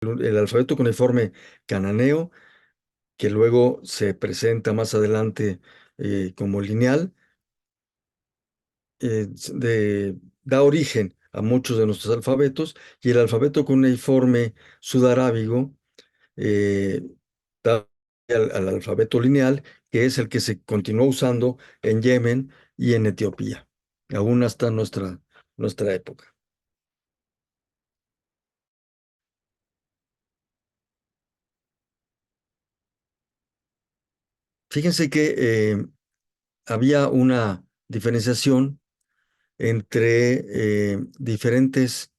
el alfabeto cuneiforme cananeo, que luego se presenta más adelante como lineal, eh, de- da origen a muchos de nuestros alfabetos, y el alfabeto cuneiforme sudarábigo eh, da al alfabeto lineal, que es el que se continuó usando en Yemen y en Etiopía, aún hasta nuestra época. Fíjense que había una diferenciación entre diferentes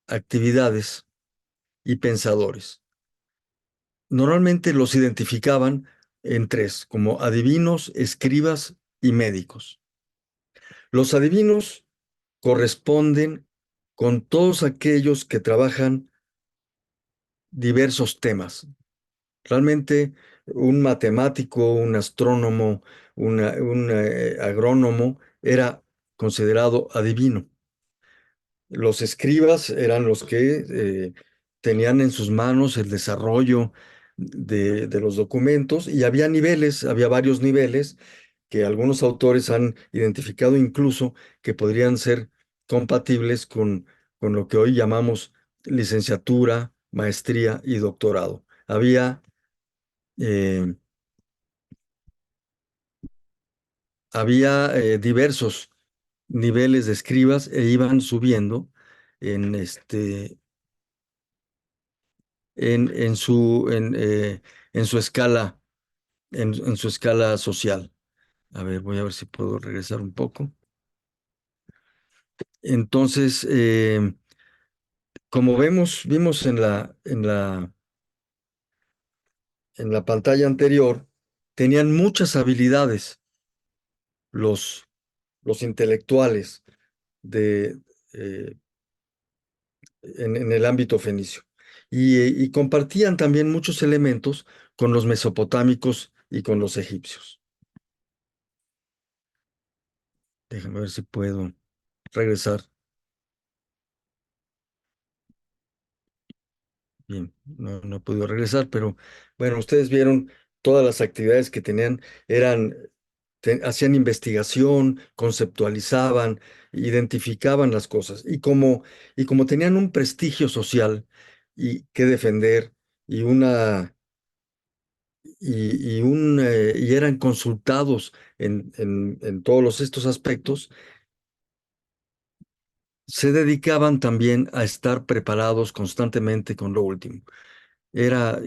actividades y pensadores. Normalmente los identificaban en tres, como adivinos, escribas y médicos. Los adivinos corresponden con todos aquellos que trabajan diversos temas. Realmente un matemático, un astrónomo, un agrónomo era considerado adivino. Los escribas eran los que tenían en sus manos el desarrollo de los documentos, y había niveles, había varios niveles que algunos autores han identificado incluso que podrían ser compatibles con lo que hoy llamamos licenciatura, maestría y doctorado. Eh, había diversos niveles de escribas e iban subiendo en, en en su escala, en su escala social. A ver, voy a ver si puedo regresar un poco. Entonces, como vimos en la pantalla anterior, tenían muchas habilidades los, los intelectuales de, eh, en el ámbito fenicio. Y compartían también muchos elementos con los mesopotámicos y con los egipcios. Déjame ver si puedo regresar. Bien, no he podido regresar, pero bueno, ustedes vieron todas las actividades que tenían, hacían investigación, conceptualizaban, identificaban las cosas. Y como tenían un prestigio social y que defender y y eran consultados en todos estos aspectos, se dedicaban también a estar preparados constantemente con lo último. Era,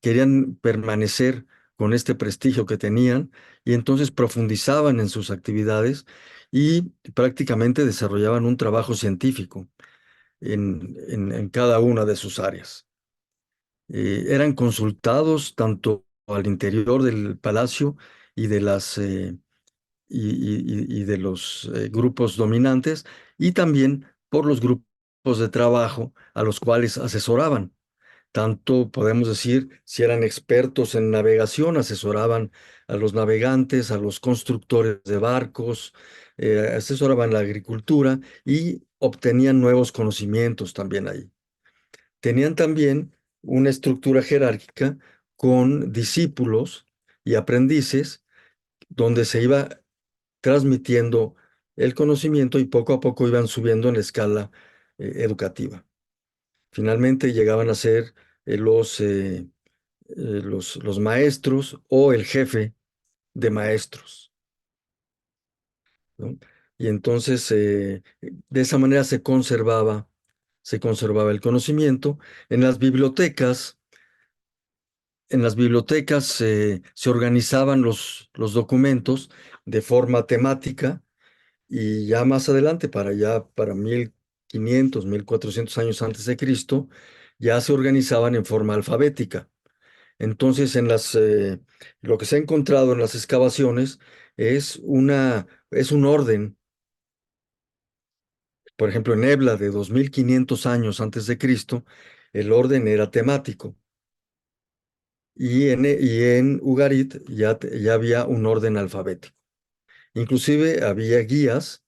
querían permanecer con este prestigio que tenían, y entonces profundizaban en sus actividades y prácticamente desarrollaban un trabajo científico en cada una de sus áreas. Eran consultados tanto al interior del palacio y de y de los grupos dominantes, y también por los grupos de trabajo a los cuales asesoraban. Tanto podemos decir, si eran expertos en navegación, asesoraban a los navegantes, a los constructores de barcos, asesoraban la agricultura y obtenían nuevos conocimientos también ahí. Tenían también una estructura jerárquica con discípulos y aprendices, donde se iba transmitiendo el conocimiento y poco a poco iban subiendo en la escala educativa. Finalmente llegaban a ser los maestros o el jefe de maestros, ¿no? Y entonces de esa manera se conservaba el conocimiento. En las bibliotecas, en las bibliotecas se organizaban los documentos de forma temática, y ya más adelante, para 1500, 1400 años antes de Cristo, ya se organizaban en forma alfabética. Entonces, lo que se ha encontrado en las excavaciones es un orden. Por ejemplo, en Ebla de 2500 años antes de Cristo, el orden era temático. Y en Ugarit ya había un orden alfabético. Inclusive había guías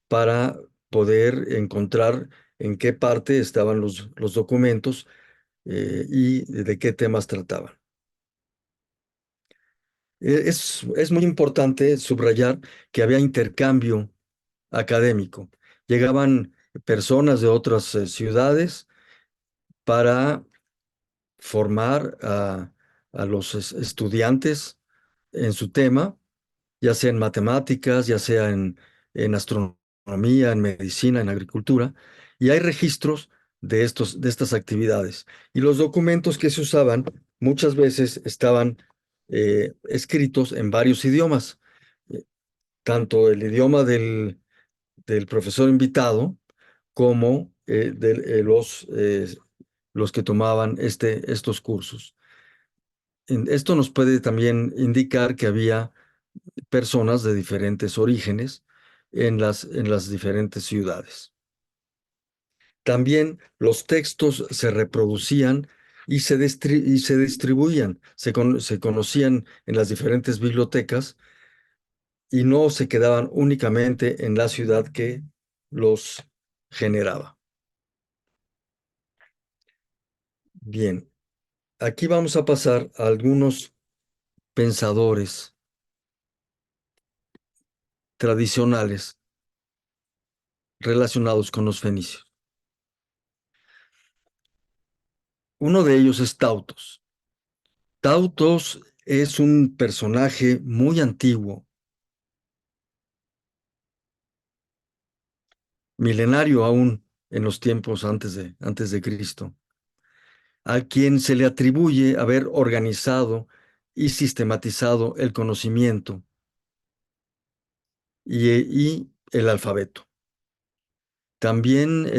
para poder encontrar en qué parte estaban los documentos, y de qué temas trataban. Es muy importante subrayar que había intercambio académico. Llegaban personas de otras ciudades para formar a los estudiantes en su tema, ya sea en matemáticas, ya sea en astronomía, en medicina, en agricultura, y hay registros de estas actividades. Y los documentos que se usaban muchas veces estaban escritos en varios idiomas, eh, tanto el idioma del profesor invitado como de los que tomaban estos cursos. Esto nos puede también indicar que había personas de diferentes orígenes en las diferentes ciudades. También los textos se reproducían y se distribuían, se conocían en las diferentes bibliotecas y no se quedaban únicamente en la ciudad que los generaba. Bien, aquí vamos a pasar a algunos pensadores tradicionales relacionados con los fenicios. Uno de ellos es Tautos. Tautos es un personaje muy antiguo, milenario aún en los tiempos antes de Cristo, a quien se le atribuye haber organizado y sistematizado el conocimiento y el alfabeto. También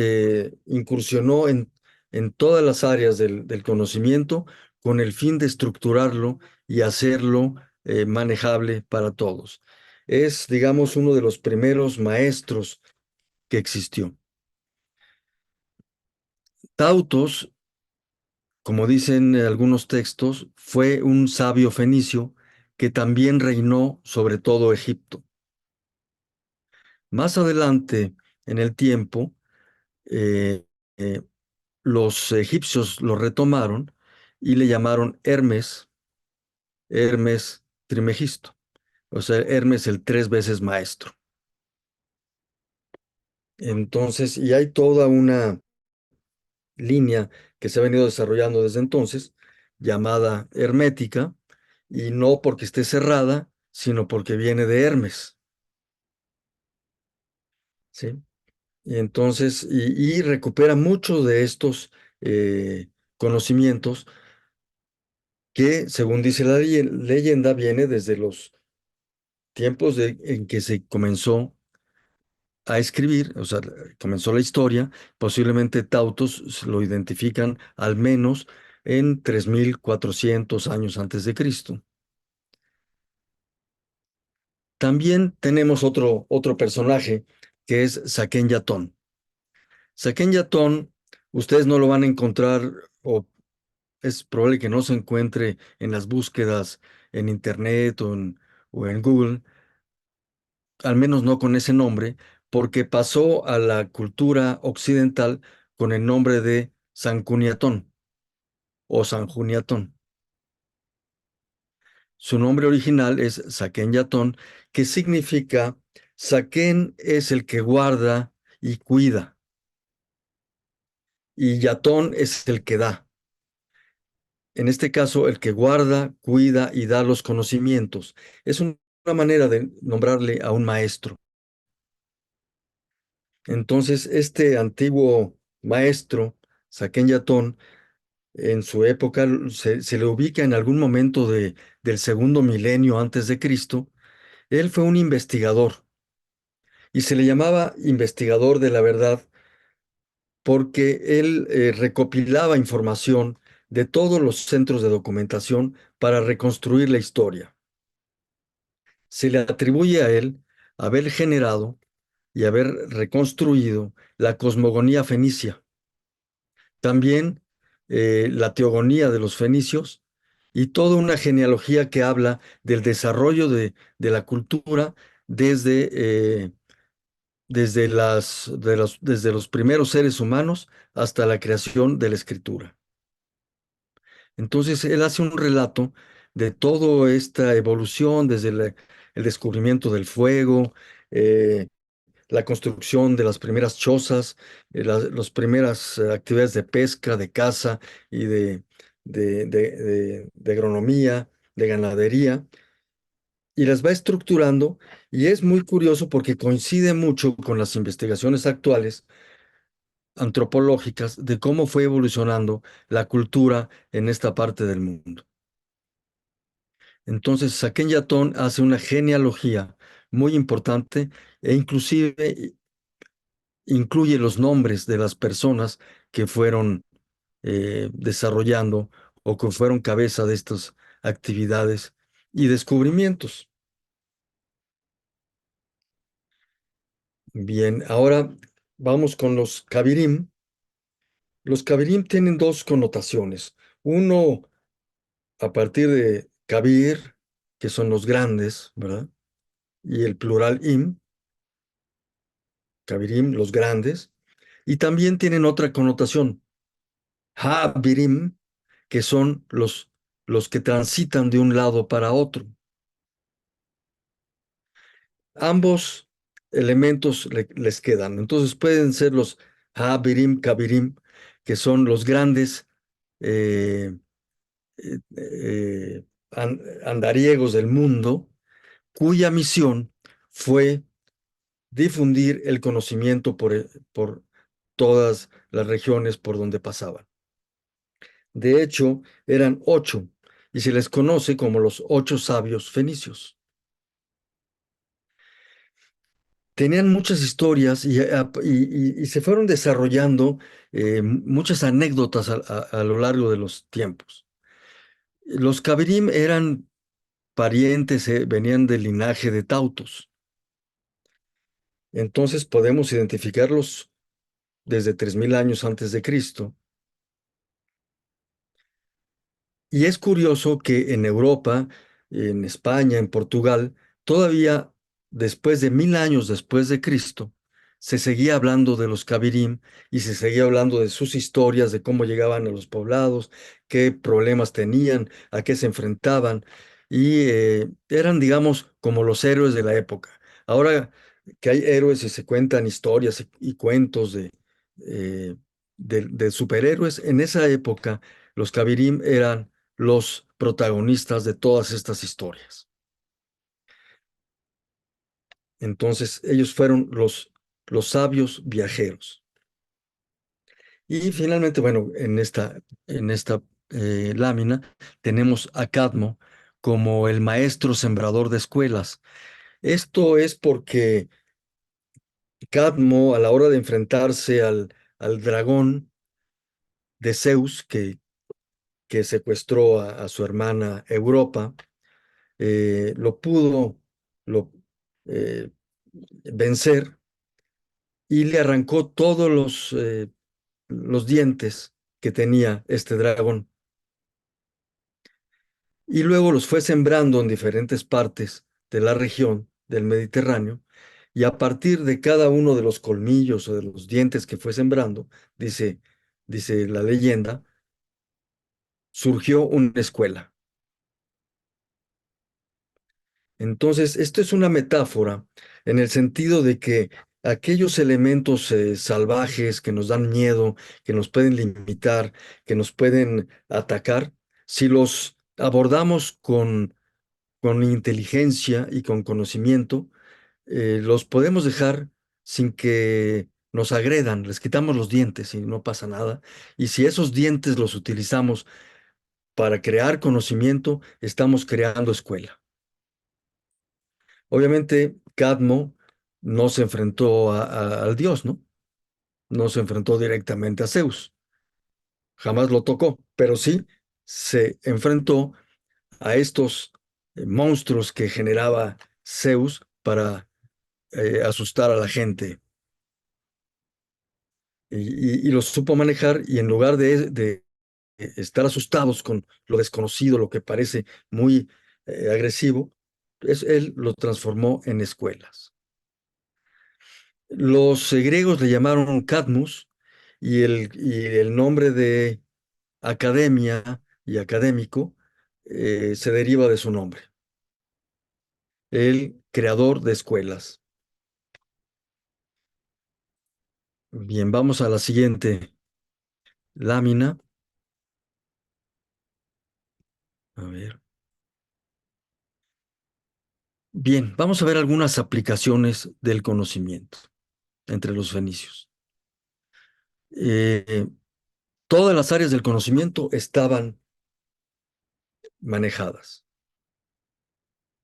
incursionó en todas las áreas del conocimiento con el fin de estructurarlo y hacerlo manejable para todos. Es, digamos, uno de los primeros maestros que existió. Tautos, como dicen algunos textos, fue un sabio fenicio que también reinó sobre todo Egipto. Más adelante en el tiempo, eh, eh, los egipcios lo retomaron y le llamaron Hermes Trimegisto, o sea, Hermes el tres veces maestro. Entonces, y hay toda una línea que se ha venido desarrollando desde entonces, llamada hermética, y no porque esté cerrada, sino porque viene de Hermes, ¿sí? Y entonces, y recupera muchos de estos conocimientos que, según dice la leyenda, viene desde los tiempos en que se comenzó a escribir, o sea, comenzó la historia. Posiblemente Tautos lo identifican al menos en 3400 años antes de Cristo. También tenemos otro personaje que es Saquén Yatón. Saquén Yatón, ustedes no lo van a encontrar, o es probable que no se encuentre en las búsquedas en Internet o en Google, al menos no con ese nombre, porque pasó a la cultura occidental con el nombre de San Cuniatón o San Juniatón. Su nombre original es Saquén Yatón, que significa Saquén es el que guarda y cuida, y Yatón es el que da. En este caso, el que guarda, cuida y da los conocimientos. Es una manera de nombrarle a un maestro. Entonces, este antiguo maestro, Saquén Yatón, en su época se le ubica en algún momento del segundo milenio antes de Cristo. Él fue un investigador y se le llamaba investigador de la verdad porque él recopilaba información de todos los centros de documentación para reconstruir la historia. Se le atribuye a él haber generado y haber reconstruido la cosmogonía fenicia, también la teogonía de los fenicios y toda una genealogía que habla del desarrollo de la cultura desde, desde los primeros seres humanos hasta la creación de la escritura. Entonces, él hace un relato de toda esta evolución, desde el descubrimiento del fuego, eh, la construcción de las primeras chozas, las primeras actividades de pesca, de caza y de agronomía, de ganadería, y las va estructurando, y es muy curioso porque coincide mucho con las investigaciones actuales antropológicas de cómo fue evolucionando la cultura en esta parte del mundo. Entonces, Saquen Yatón hace una genealogía muy importante e inclusive incluye los nombres de las personas que fueron desarrollando o que fueron cabeza de estas actividades y descubrimientos. Bien, ahora vamos con los Kabirim. Los Kabirim tienen dos connotaciones. Uno, a partir de Kabir, que son los grandes, ¿verdad? Y el plural im, Kabirim, los grandes. Y también tienen otra connotación, Habirim, que son los que transitan de un lado para otro. Ambos elementos les quedan. Entonces pueden ser los Habirim, Kabirim, que son los grandes eh, andariegos del mundo, cuya misión fue difundir el conocimiento por todas las regiones por donde pasaban. De hecho, eran 8 y se les conoce como los 8 sabios fenicios. Tenían muchas historias y se fueron desarrollando muchas anécdotas a lo largo de los tiempos. Los Kabirim eran parientes, venían del linaje de Tautos. Entonces podemos identificarlos desde 3000 años antes de Cristo. Y es curioso que en Europa, en España, en Portugal, todavía después de 1000 años después de Cristo, se seguía hablando de los Cabirim y se seguía hablando de sus historias, de cómo llegaban a los poblados, qué problemas tenían, a qué se enfrentaban, y eran, digamos, como los héroes de la época. Ahora que hay héroes y se cuentan historias y cuentos eh, de superhéroes, en esa época los Cabirim eran los protagonistas de todas estas historias. Entonces, ellos fueron los sabios viajeros. Y finalmente, bueno, en esta lámina tenemos a Cadmo como el maestro sembrador de escuelas. Esto es porque Cadmo, a la hora de enfrentarse al dragón de Zeus, que secuestró a su hermana Europa, lo pudo lo, eh, vencer y le arrancó todos los dientes que tenía este dragón. Y luego los fue sembrando en diferentes partes de la región del Mediterráneo. Y a partir de cada uno de los colmillos o de los dientes que fue sembrando, dice la leyenda, surgió una escuela. Entonces, esto es una metáfora en el sentido de que aquellos elementos salvajes que nos dan miedo, que nos pueden limitar, que nos pueden atacar, si los abordamos con inteligencia y con conocimiento, los podemos dejar sin que nos agredan, les quitamos los dientes y no pasa nada. Y si esos dientes los utilizamos para crear conocimiento, estamos creando escuela. Obviamente, Cadmo no se enfrentó al dios, ¿no? No se enfrentó directamente a Zeus, jamás lo tocó, pero sí se enfrentó a estos monstruos que generaba Zeus para asustar a la gente. Y los supo manejar y en lugar de estar asustados con lo desconocido, lo que parece muy agresivo, él lo transformó en escuelas. Los griegos le llamaron Cadmus y el nombre de academia y académico, se deriva de su nombre, el creador de escuelas. Bien, vamos a la siguiente lámina. A ver. Bien, vamos a ver algunas aplicaciones del conocimiento entre los fenicios. Eh, todas las áreas del conocimiento estaban manejadas.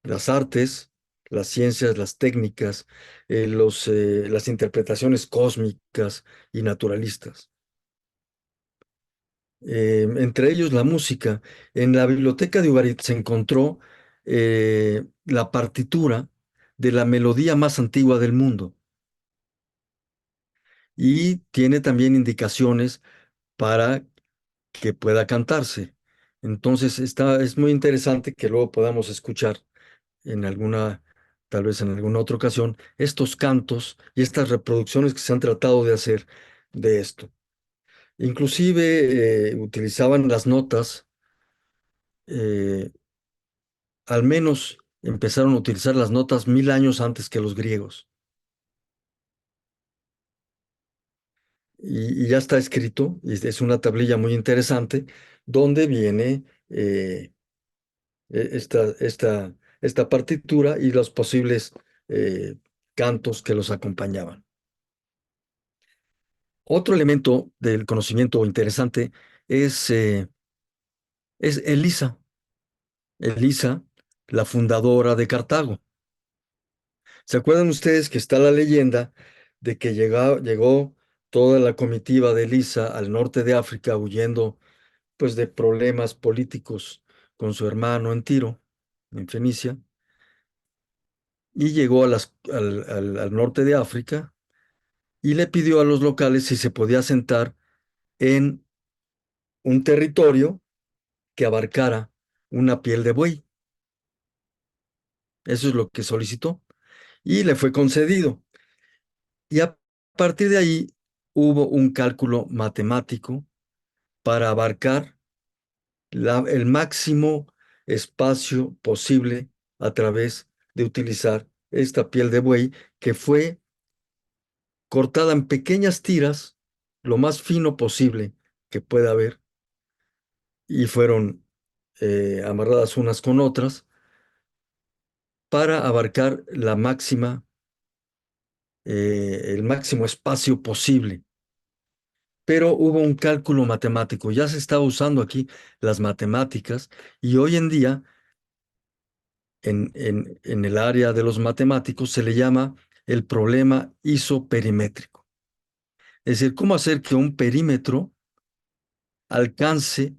Las artes, las ciencias, las técnicas, las interpretaciones cósmicas y naturalistas. Entre ellos la música. En la biblioteca de Ugarit se encontró la partitura de la melodía más antigua del mundo y tiene también indicaciones para que pueda cantarse. Entonces es muy interesante que luego podamos escuchar en alguna, tal vez en alguna otra ocasión, estos cantos y estas reproducciones que se han tratado de hacer de esto. Inclusive utilizaban las notas, eh, al menos empezaron a utilizar las notas 1000 años antes que los griegos. Y ya está escrito, y es una tablilla muy interesante, donde viene esta partitura y los posibles eh, cantos que los acompañaban. Otro elemento del conocimiento interesante es Elisa. Elisa, la fundadora de Cartago. ¿Se acuerdan ustedes que está la leyenda de que llegó toda la comitiva de Elisa al norte de África huyendo pues de problemas políticos con su hermano en Tiro, en Fenicia, y llegó al norte de África y le pidió a los locales si se podía sentar en un territorio que abarcara una piel de buey? Eso es lo que solicitó y le fue concedido. Y a partir de ahí hubo un cálculo matemático para abarcar el máximo espacio posible a través de utilizar esta piel de buey que fue cortada en pequeñas tiras, lo más fino posible que pueda haber, y fueron amarradas unas con otras para abarcar el máximo espacio posible. Pero hubo un cálculo matemático, ya se estaba usando aquí las matemáticas y hoy en día en el área de los matemáticos se le llama el problema isoperimétrico. Es decir, cómo hacer que un perímetro alcance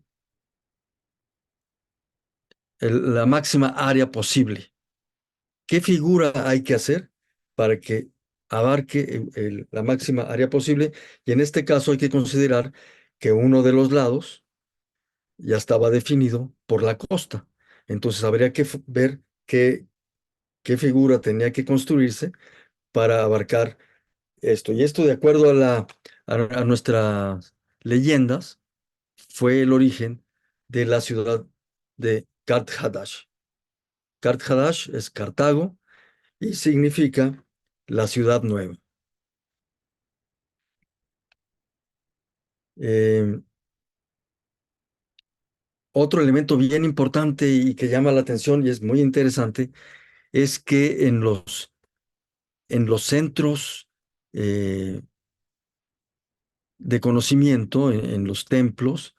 la máxima área posible. ¿Qué figura hay que hacer para que abarque la máxima área posible? Y en este caso hay que considerar que uno de los lados ya estaba definido por la costa. Entonces habría que ver qué figura tenía que construirse para abarcar esto. Y esto, de acuerdo a nuestras leyendas, fue el origen de la ciudad de Kart-Hadash. Kart-Hadash es Cartago y significa la ciudad nueva. Eh, Otro elemento bien importante y que llama la atención y es muy interesante es que en los centros eh, de conocimiento, en los templos,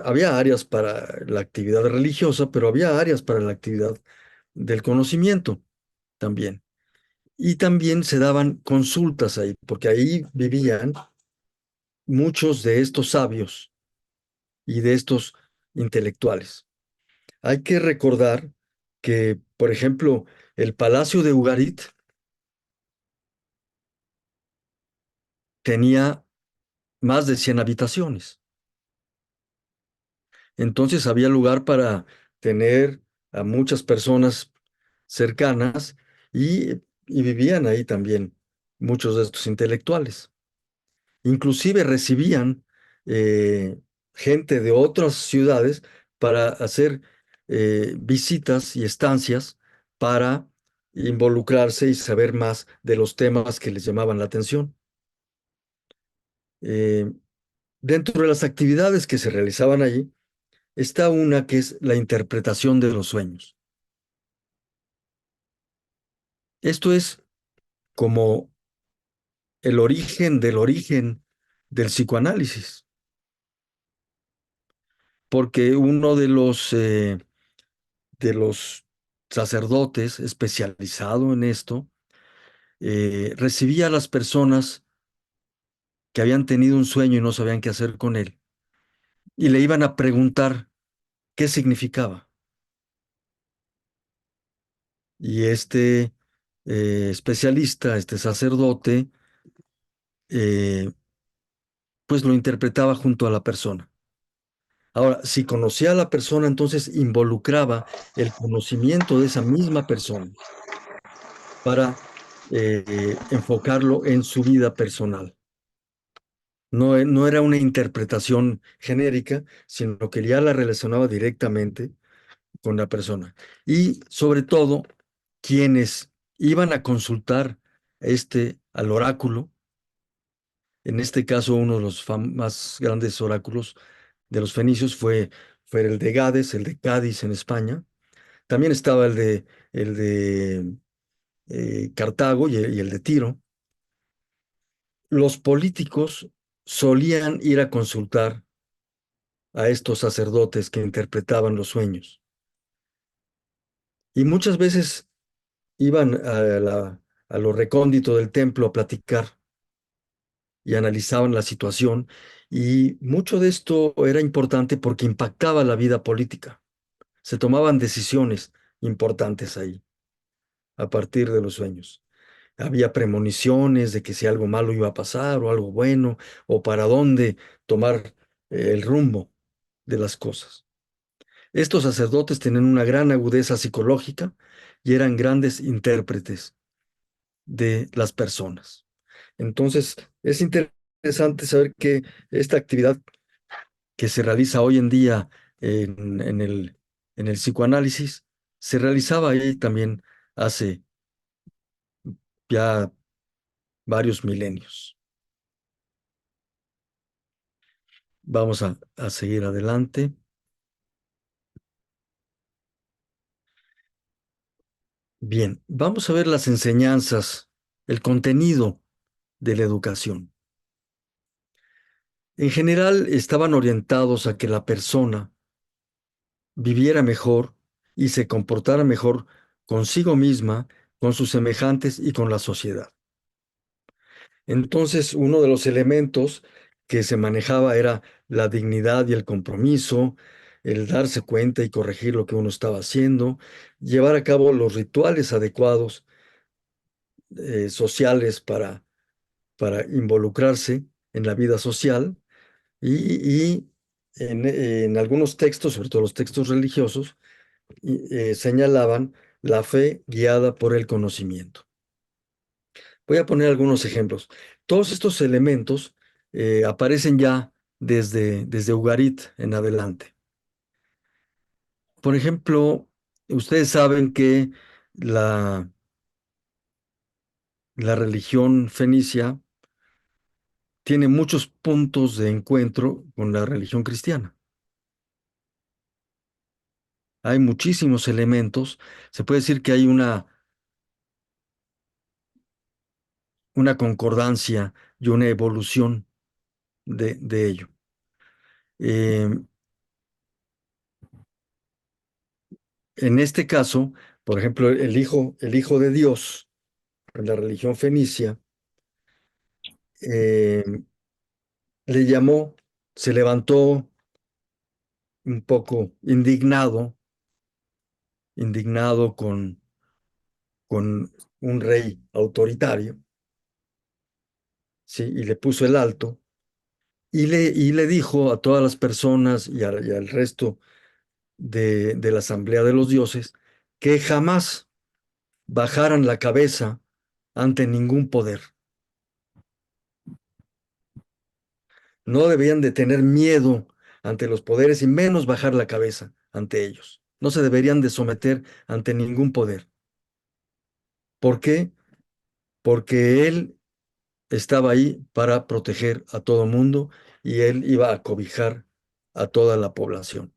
había áreas para la actividad religiosa, pero había áreas para la actividad del conocimiento también. Y también se daban consultas ahí, porque ahí vivían muchos de estos sabios y de estos intelectuales. Hay que recordar que, por ejemplo, el Palacio de Ugarit tenía más de 100 habitaciones. Entonces había lugar para tener a muchas personas cercanas y vivían ahí también muchos de estos intelectuales. Inclusive recibían eh, gente de otras ciudades para hacer visitas y estancias para involucrarse y saber más de los temas que les llamaban la atención. Eh, Dentro de las actividades que se realizaban allí está una que es la interpretación de los sueños. Esto es como el origen del psicoanálisis, porque uno de los sacerdotes especializado en esto recibía a las personas que habían tenido un sueño y no sabían qué hacer con él, y le iban a preguntar qué significaba. Y este especialista, este sacerdote, eh, pues lo interpretaba junto a la persona. Ahora, si conocía a la persona, entonces involucraba el conocimiento de esa misma persona para enfocarlo en su vida personal. No, no era una interpretación genérica, sino que ya la relacionaba directamente con la persona. Y sobre todo, quienes iban a consultar al oráculo, en este caso uno de los más grandes oráculos de los fenicios fue el de Gades, el de Cádiz en España. También estaba el de Cartago y el de Tiro. Los políticos solían ir a consultar a estos sacerdotes que interpretaban los sueños. Y muchas veces iban a lo recóndito del templo a platicar y analizaban la situación. Y mucho de esto era importante porque impactaba la vida política. Se tomaban decisiones importantes ahí, a partir de los sueños. Había premoniciones de que si algo malo iba a pasar o algo bueno, o para dónde tomar el rumbo de las cosas. Estos sacerdotes tenían una gran agudeza psicológica y eran grandes intérpretes de las personas. Entonces, es interesante saber que esta actividad que se realiza hoy en día en el psicoanálisis se realizaba ahí también hace ya varios milenios. Vamos a seguir adelante. Bien, vamos a ver las enseñanzas, el contenido de la educación. En general, estaban orientados a que la persona viviera mejor y se comportara mejor consigo misma, con sus semejantes y con la sociedad. Entonces, uno de los elementos que se manejaba era la dignidad y el compromiso, el darse cuenta y corregir lo que uno estaba haciendo, llevar a cabo los rituales adecuados sociales para involucrarse en la vida social y en algunos textos, sobre todo los textos religiosos, señalaban la fe guiada por el conocimiento. Voy a poner algunos ejemplos. Todos estos elementos aparecen ya desde Ugarit en adelante. Por ejemplo, ustedes saben que la, la religión fenicia tiene muchos puntos de encuentro con la religión cristiana. Hay muchísimos elementos. Se puede decir que hay una concordancia y una evolución de ello. Eh, en este caso, por ejemplo, el hijo de Dios en la religión fenicia eh, le llamó, se levantó un poco indignado con un rey autoritario, ¿sí? Y le puso el alto y le dijo a todas las personas y al resto de la asamblea de los dioses que jamás bajaran la cabeza ante ningún poder. No debían de tener miedo ante los poderes y menos bajar la cabeza ante ellos. No se deberían de someter ante ningún poder. ¿Por qué? Porque él estaba ahí para proteger a todo mundo y él iba a cobijar a toda la población.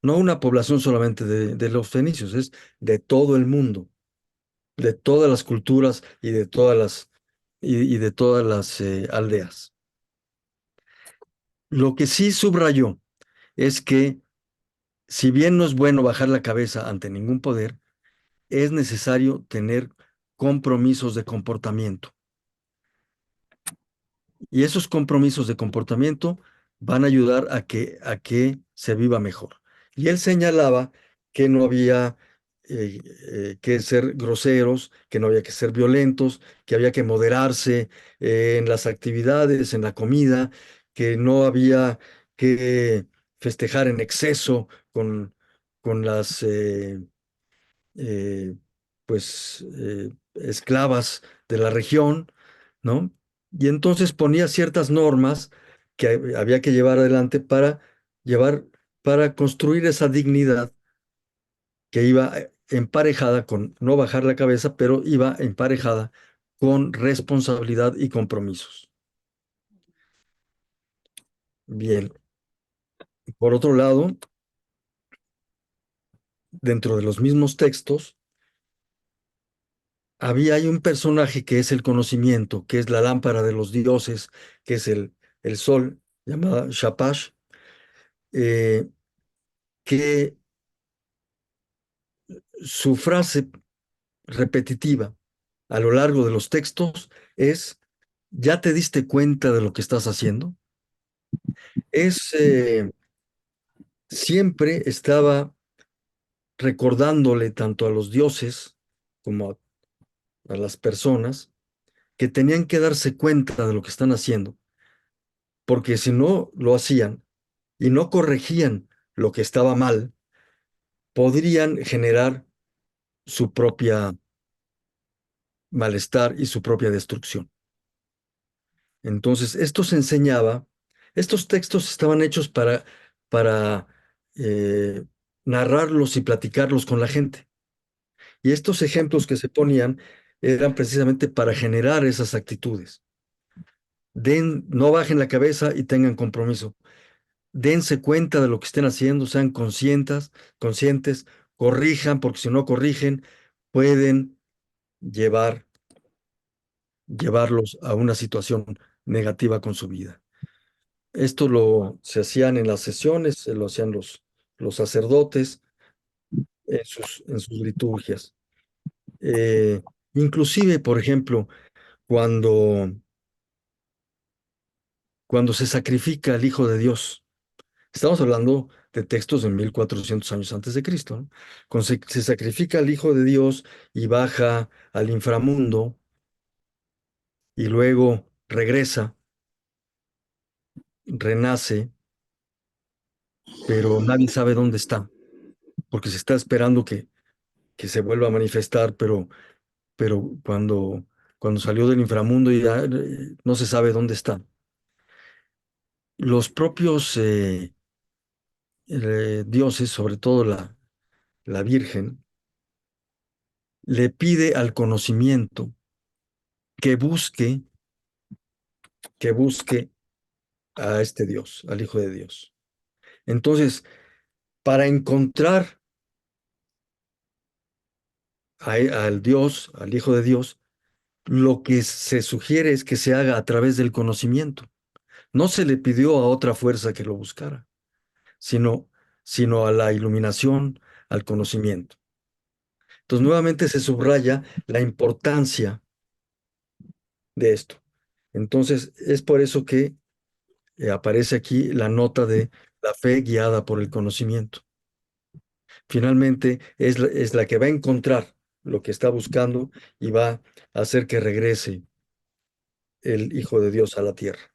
No una población solamente de los fenicios, es de todo el mundo, de todas las culturas y de todas y de todas las aldeas. Lo que sí subrayó es que si bien no es bueno bajar la cabeza ante ningún poder, es necesario tener compromisos de comportamiento. Y esos compromisos de comportamiento van a ayudar a que se viva mejor. Y él señalaba que no había que ser groseros, que no había que ser violentos, que había que moderarse en las actividades, en la comida, que no había que festejar en exceso con las eh, esclavas de la región, ¿no? Y entonces ponía ciertas normas que había que llevar adelante para llevar, para construir esa dignidad que iba emparejada con no bajar la cabeza, pero iba emparejada con responsabilidad y compromisos. Bien, por otro lado, dentro de los mismos textos, hay un personaje que es el conocimiento, que es la lámpara de los dioses, que es el sol, llamada Shapash, eh, que su frase repetitiva a lo largo de los textos es, ¿ya te diste cuenta de lo que estás haciendo? Es, siempre estaba recordándole tanto a los dioses como a las personas que tenían que darse cuenta de lo que están haciendo, porque si no lo hacían, y no corregían lo que estaba mal, podrían generar su propia malestar y su propia destrucción. Entonces, esto se enseñaba, estos textos estaban hechos para eh, narrarlos y platicarlos con la gente. Y estos ejemplos que se ponían eran precisamente para generar esas actitudes. No bajen la cabeza y tengan compromiso. Dense cuenta de lo que estén haciendo, sean conscientes, corrijan, porque si no corrigen, pueden llevar, llevarlos a una situación negativa con su vida. Esto se hacían en las sesiones, se lo hacían los sacerdotes en sus liturgias. Eh, Inclusive, por ejemplo, cuando, cuando se sacrifica al Hijo de Dios. Estamos hablando de textos de 1400 años antes de Cristo, ¿no? Cuando se sacrifica al Hijo de Dios y baja al inframundo y luego regresa, renace, pero nadie sabe dónde está, porque se está esperando que se vuelva a manifestar, pero cuando salió del inframundo ya no se sabe dónde está. Los propios dioses, sobre todo la Virgen, le pide al conocimiento que busque que busque a este Dios, al Hijo de Dios. Entonces, para encontrar al Dios, al Hijo de Dios, lo que se sugiere es que se haga a través del conocimiento. No se le pidió a otra fuerza que lo buscara, sino, sino a la iluminación, al conocimiento. Entonces, nuevamente se subraya la importancia de esto. Entonces, es por eso que aparece aquí la nota de la fe guiada por el conocimiento. Finalmente es la que va a encontrar lo que está buscando y va a hacer que regrese el Hijo de Dios a la tierra.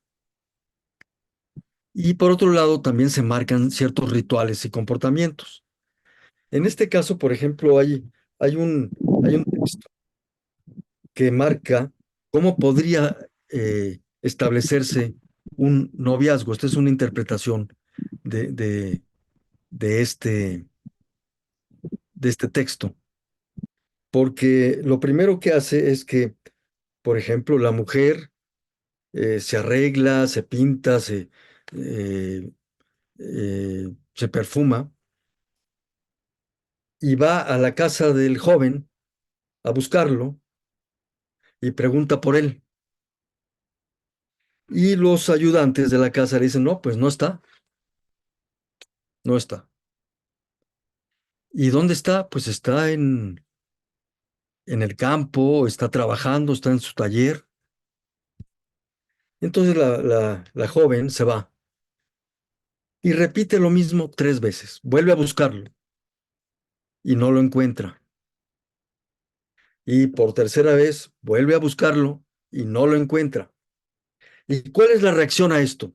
Y por otro lado, también se marcan ciertos rituales y comportamientos. En este caso, por ejemplo, hay un texto que marca cómo podría establecerse un noviazgo. Esta es una interpretación de, de, de de este texto, porque lo primero que hace es que, por ejemplo, la mujer se arregla, se pinta, eh, se perfuma y va a la casa del joven a buscarlo y pregunta por él. Y los ayudantes de la casa le dicen, no, pues no está, no está. ¿Y dónde está? Pues está en el campo, está trabajando, está en su taller. Entonces la joven se va y repite lo mismo 3 veces. Vuelve a buscarlo y no lo encuentra. Y por tercera vez vuelve a buscarlo y no lo encuentra. ¿Y cuál es la reacción a esto?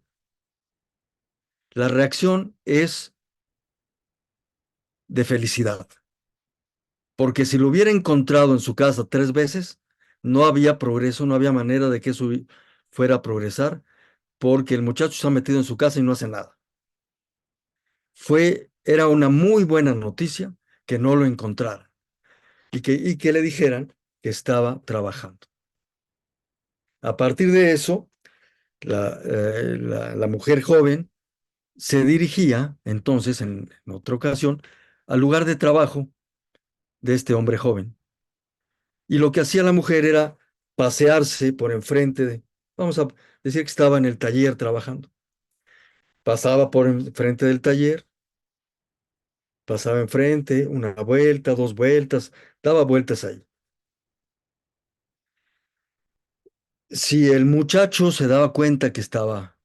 La reacción es de felicidad, porque si lo hubiera encontrado en su casa 3 veces, no había progreso, no había manera de que eso fuera a progresar, porque el muchacho está metido en su casa y no hace nada. Era una muy buena noticia que no lo encontrara y que le dijeran que estaba trabajando. A partir de eso, la mujer joven se dirigía entonces en otra ocasión al lugar de trabajo de este hombre joven. Y lo que hacía la mujer era pasearse por enfrente vamos a decir que estaba en el taller trabajando. Pasaba por enfrente del taller, pasaba enfrente, una vuelta, 2 vueltas, daba vueltas ahí. Si el muchacho se daba cuenta que estaba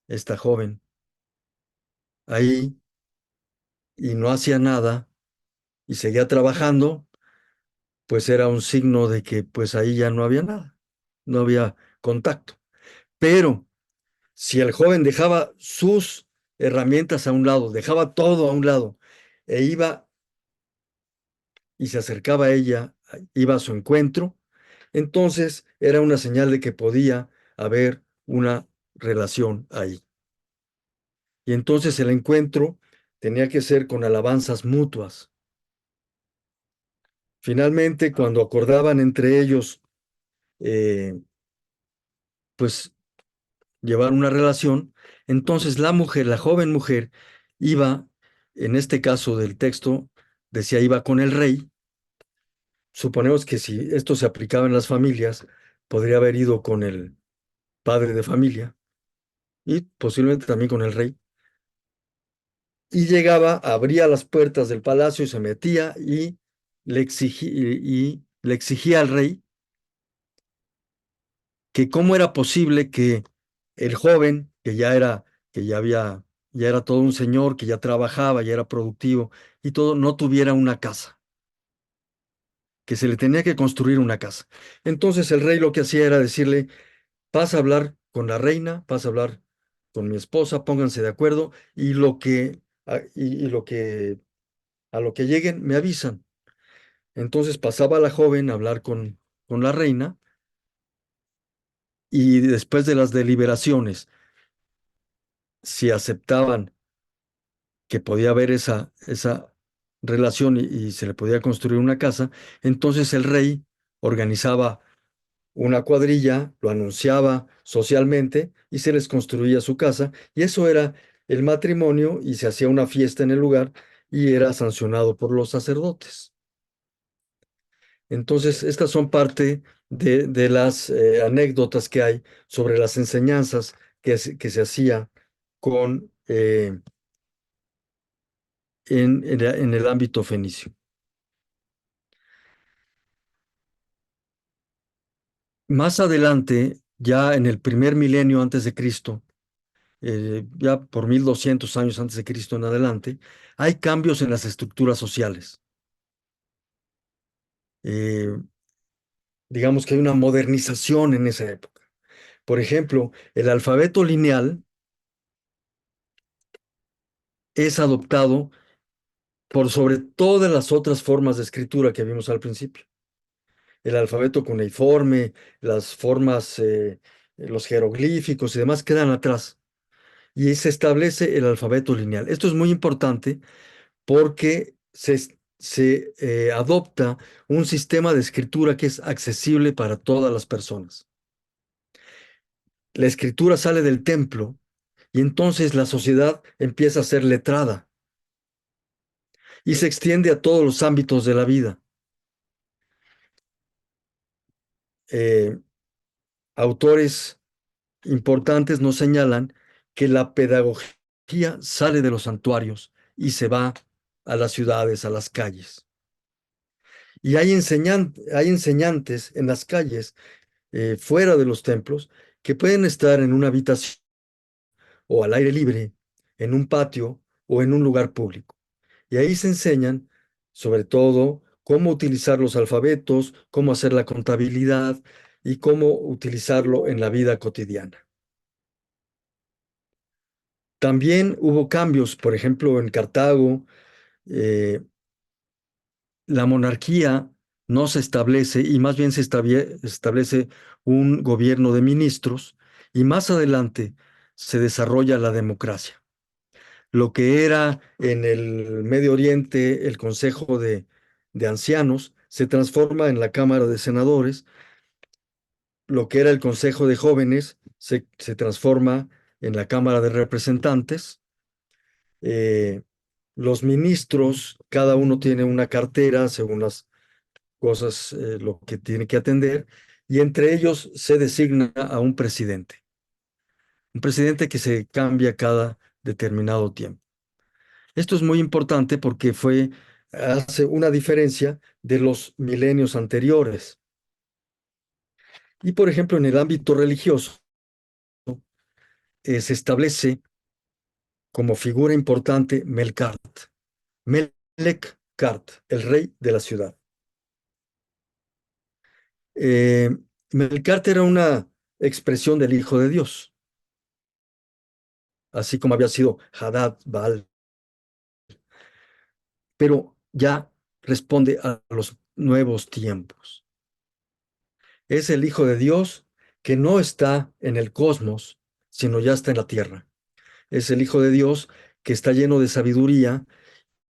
esta joven ahí y no hacía nada y seguía trabajando, pues era un signo de que pues ahí ya no había nada, no había contacto. Pero si el joven dejaba sus herramientas a un lado, dejaba todo a un lado e iba y se acercaba a ella, iba a su encuentro, entonces era una señal de que podía haber una relación ahí. Y entonces el encuentro tenía que ser con alabanzas mutuas. Finalmente, cuando acordaban entre ellos, eh, pues llevar una relación, entonces la mujer, la joven mujer, iba, en este caso del texto, decía iba con el rey. Suponemos que si esto se aplicaba en las familias, podría haber ido con el padre de familia y posiblemente también con el rey. Y llegaba, abría las puertas del palacio y se metía y y le exigía al rey que cómo era posible que el joven, ya era todo un señor, que ya trabajaba, ya era productivo y todo, no tuviera una casa, que se le tenía que construir una casa. Entonces el rey lo que hacía era decirle, pasa a hablar con la reina, pasa a hablar con mi esposa, pónganse de acuerdo y a lo que lleguen me avisan. Entonces pasaba la joven a hablar con la reina y después de las deliberaciones, si aceptaban que podía haber esa relación y se le podía construir una casa, entonces el rey organizaba una cuadrilla, lo anunciaba socialmente y se les construía su casa y eso era el matrimonio y se hacía una fiesta en el lugar y era sancionado por los sacerdotes. Entonces, estas son parte de las anécdotas que hay sobre las enseñanzas que se hacía con, en el ámbito fenicio. Más adelante, ya en el primer milenio antes de Cristo, ya por 1200 años antes de Cristo en adelante, hay cambios en las estructuras sociales. Eh, digamos que hay una modernización en esa época. Por ejemplo, el alfabeto lineal es adoptado por sobre todas las otras formas de escritura que vimos al principio. El alfabeto cuneiforme, las formas, los jeroglíficos y demás quedan atrás. y se establece el alfabeto lineal. Esto es muy importante porque se adopta un sistema de escritura que es accesible para todas las personas. La escritura sale del templo y entonces la sociedad empieza a ser letrada y se extiende a todos los ámbitos de la vida. Eh, Autores importantes nos señalan que la pedagogía sale de los santuarios y se va a las ciudades, a las calles. Y hay enseñantes en las calles, fuera de los templos, que pueden estar en una habitación o al aire libre, en un patio o en un lugar público. Y ahí se enseñan, sobre todo, cómo utilizar los alfabetos, cómo hacer la contabilidad y cómo utilizarlo en la vida cotidiana. También hubo cambios, por ejemplo, en Cartago, eh, la monarquía no se establece y más bien se establece un gobierno de ministros y más adelante se desarrolla la democracia. Lo que era en el Medio Oriente el Consejo de Ancianos se transforma en la Cámara de Senadores, lo que era el Consejo de Jóvenes se transforma en la Cámara de Representantes. Eh, los ministros, cada uno tiene una cartera según las cosas, lo que tiene que atender, y entre ellos se designa a un presidente que se cambia cada determinado tiempo. Esto es muy importante porque hace una diferencia de los milenios anteriores. Y por ejemplo, en el ámbito religioso, se establece como figura importante Melkart, Melek-Kart, el rey de la ciudad. Eh, Melkart era una expresión del Hijo de Dios, así como había sido Hadad, Baal, pero ya responde a los nuevos tiempos. Es el Hijo de Dios que no está en el cosmos, sino ya está en la tierra. Es el Hijo de Dios que está lleno de sabiduría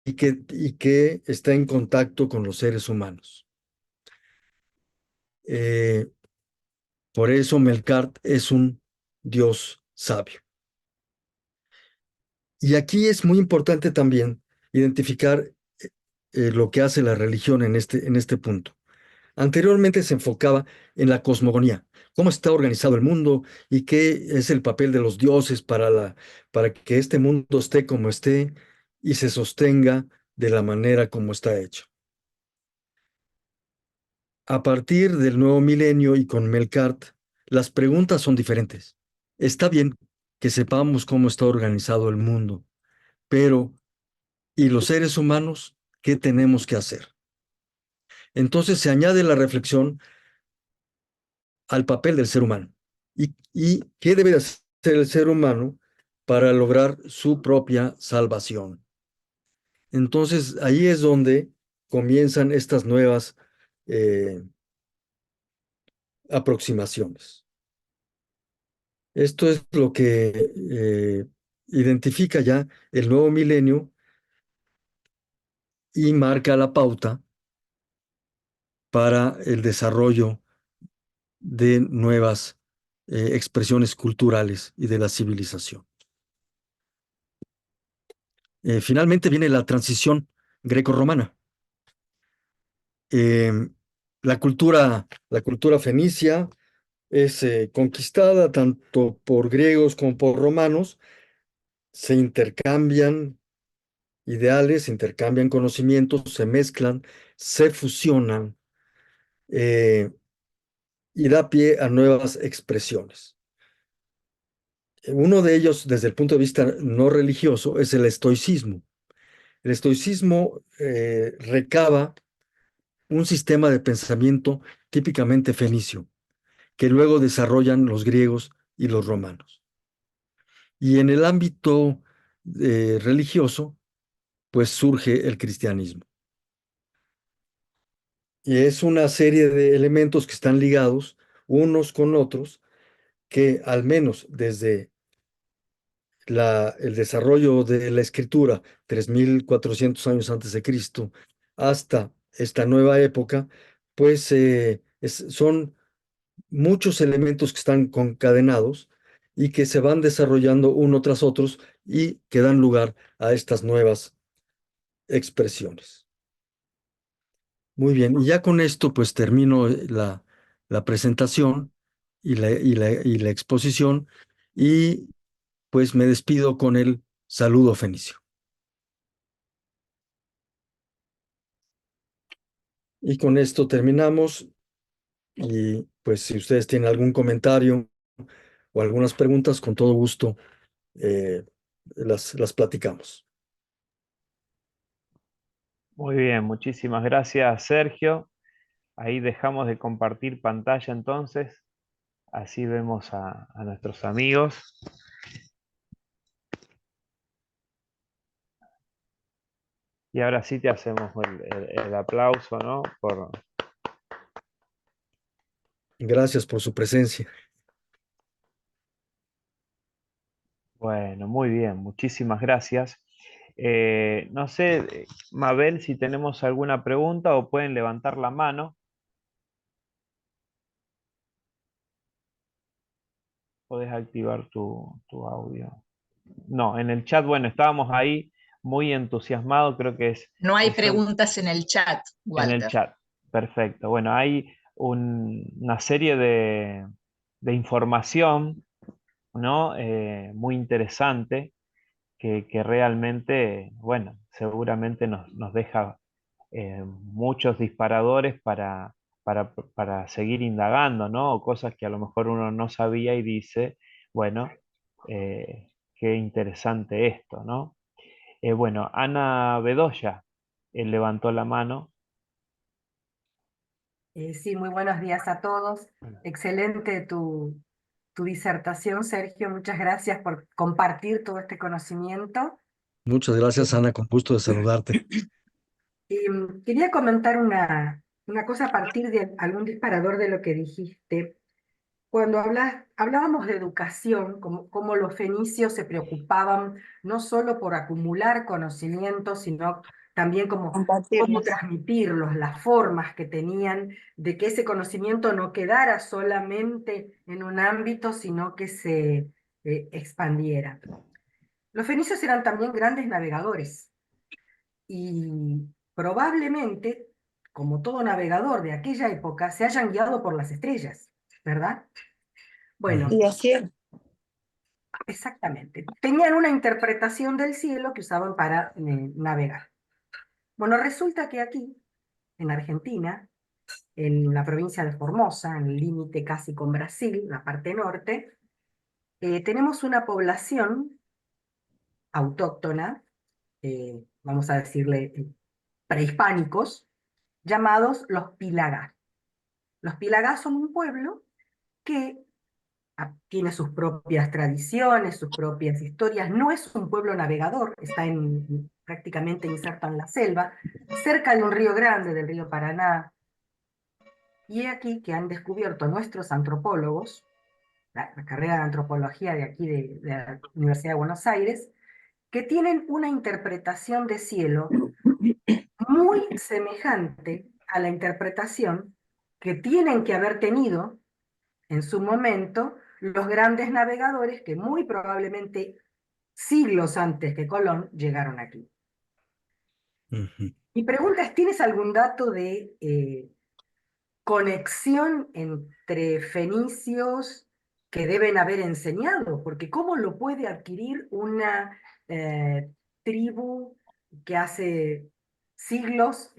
y que está en contacto con los seres humanos. Eh, por eso Melkart es un Dios sabio. Y aquí es muy importante también identificar lo que hace la religión en este punto. Anteriormente se enfocaba en la cosmogonía, cómo está organizado el mundo y qué es el papel de los dioses para que este mundo esté como esté y se sostenga de la manera como está hecho. A partir del nuevo milenio y con Melkart, las preguntas son diferentes. Está bien que sepamos cómo está organizado el mundo, pero ¿y los seres humanos qué tenemos que hacer? Entonces se añade la reflexión al papel del ser humano y qué debe hacer el ser humano para lograr su propia salvación. Entonces ahí es donde comienzan estas nuevas eh, aproximaciones. Esto es lo que identifica ya el nuevo milenio y marca la pauta para el desarrollo de nuevas expresiones culturales y de la civilización. Finalmente viene la transición greco-romana. Eh, la cultura fenicia es conquistada tanto por griegos como por romanos, se intercambian ideales, se intercambian conocimientos, se mezclan, se fusionan eh, y da pie a nuevas expresiones. Uno de ellos, desde el punto de vista no religioso, es el estoicismo. El estoicismo recaba un sistema de pensamiento típicamente fenicio, que luego desarrollan los griegos y los romanos. Y en el ámbito religioso, pues surge el cristianismo. Y es una serie de elementos que están ligados unos con otros, que al menos desde el desarrollo de la escritura, 3.400 años antes de Cristo, hasta esta nueva época, pues son muchos elementos que están concadenados y que se van desarrollando uno tras otros y que dan lugar a estas nuevas expresiones. Muy bien, y ya con esto pues termino la presentación y la exposición y pues me despido con el saludo fenicio. Y con esto terminamos y pues si ustedes tienen algún comentario o algunas preguntas, con todo gusto eh, las platicamos. Muy bien, muchísimas gracias, Sergio. Ahí dejamos de compartir pantalla entonces, así vemos a nuestros amigos. Y ahora sí te hacemos el aplauso, ¿no? Gracias por su presencia. Bueno, muy bien, muchísimas gracias. No sé, Mabel, si tenemos alguna pregunta o pueden levantar la mano. Podés activar tu audio. No, en el chat, bueno, estábamos ahí muy entusiasmados, creo que No hay eso preguntas en el chat, en el Walter. chat. Perfecto. Bueno, hay una serie de información, ¿no? Muy interesante que realmente, bueno, seguramente nos deja muchos disparadores para seguir indagando, ¿no? O cosas que a lo mejor uno no sabía y dice, bueno, qué interesante esto, ¿no? Bueno, Ana Bedoya levantó la mano. Sí, muy buenos días a todos. Excelente tu disertación, Sergio. Muchas gracias por compartir todo este conocimiento. Muchas gracias, Ana, con gusto de saludarte. Quería comentar una cosa a partir de algún disparador de lo que dijiste. Cuando hablábamos de educación, como los fenicios se preocupaban no solo por acumular conocimientos, sino también como cómo transmitirlos, las formas que tenían de que ese conocimiento no quedara solamente en un ámbito, sino que se expandiera. Los fenicios eran también grandes navegadores y probablemente, como todo navegador de aquella época, se hayan guiado por las estrellas, ¿verdad? Bueno, Ujú. Y así es. exactamente. Tenían una interpretación del cielo que usaban para navegar. Bueno, resulta que aquí, en Argentina, en la provincia de Formosa, en el límite casi con Brasil, la parte norte, tenemos una población autóctona, vamos a decirle prehispánicos, llamados los Pilagá. Los Pilagá son un pueblo que tiene sus propias tradiciones, sus propias historias, no es un pueblo navegador, está prácticamente inserto en la selva, cerca de un río grande, del río Paraná, y he aquí que han descubierto nuestros antropólogos, la carrera de antropología de aquí de la Universidad de Buenos Aires, que tienen una interpretación de cielo muy semejante a la interpretación que tienen que haber tenido en su momento los grandes navegadores que muy probablemente siglos antes que Colón llegaron aquí. Ujú. Mi pregunta es, ¿tienes algún dato de conexión entre fenicios que deben haber enseñado? Porque ¿cómo lo puede adquirir una tribu que hace siglos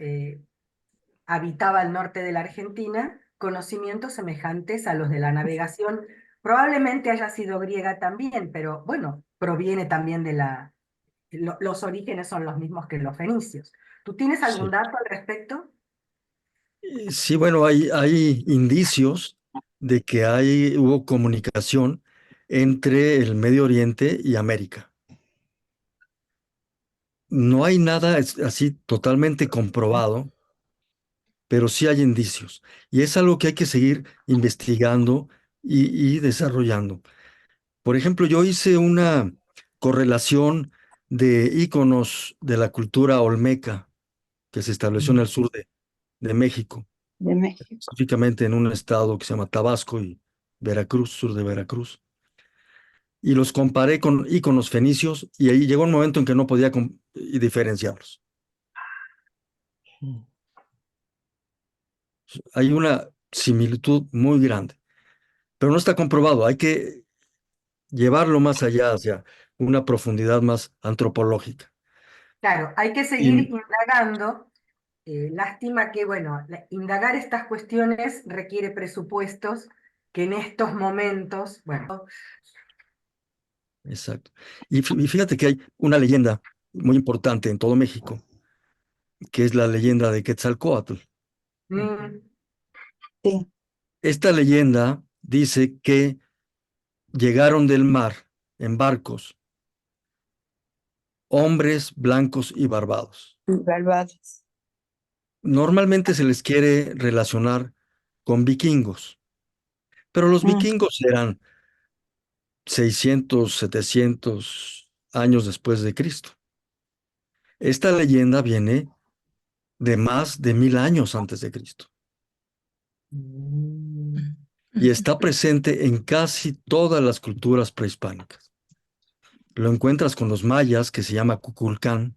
habitaba el norte de la Argentina, conocimientos semejantes a los de la navegación? Probablemente haya sido griega también, pero bueno, proviene también de los orígenes son los mismos que los fenicios. ¿Tú tienes algún Sí. dato al respecto? Sí, bueno, hay indicios de que hubo comunicación entre el Medio Oriente y América. No hay nada así totalmente comprobado, pero sí hay indicios. Y es algo que hay que seguir investigando y desarrollando. Por ejemplo, yo hice correlación de íconos de la cultura olmeca que se estableció en el sur de México, de México. específicamente en un estado que se llama Tabasco y Veracruz, sur de Veracruz. Y los comparé con íconos fenicios y ahí llegó un momento en que no podía diferenciarlos. Hay una similitud muy grande, pero no está comprobado. Hay que llevarlo más allá, hacia una profundidad más antropológica. Claro, hay que seguir Y, indagando. Lástima que, bueno, indagar estas cuestiones requiere presupuestos que en estos momentos, bueno, exacto. Y fíjate que hay una leyenda muy importante en todo México, que es la leyenda de Quetzalcóatl. mm, Sí. Esta leyenda dice que llegaron del mar en barcos hombres blancos y barbados. Barbados. Normalmente se les quiere relacionar con vikingos, pero los Mm, vikingos eran 600, 700 años después de Cristo. Esta leyenda viene de más de 1000 años antes de Cristo mm, y está presente en casi todas las culturas prehispánicas. Lo encuentras con los mayas, que se llama Kukulcán,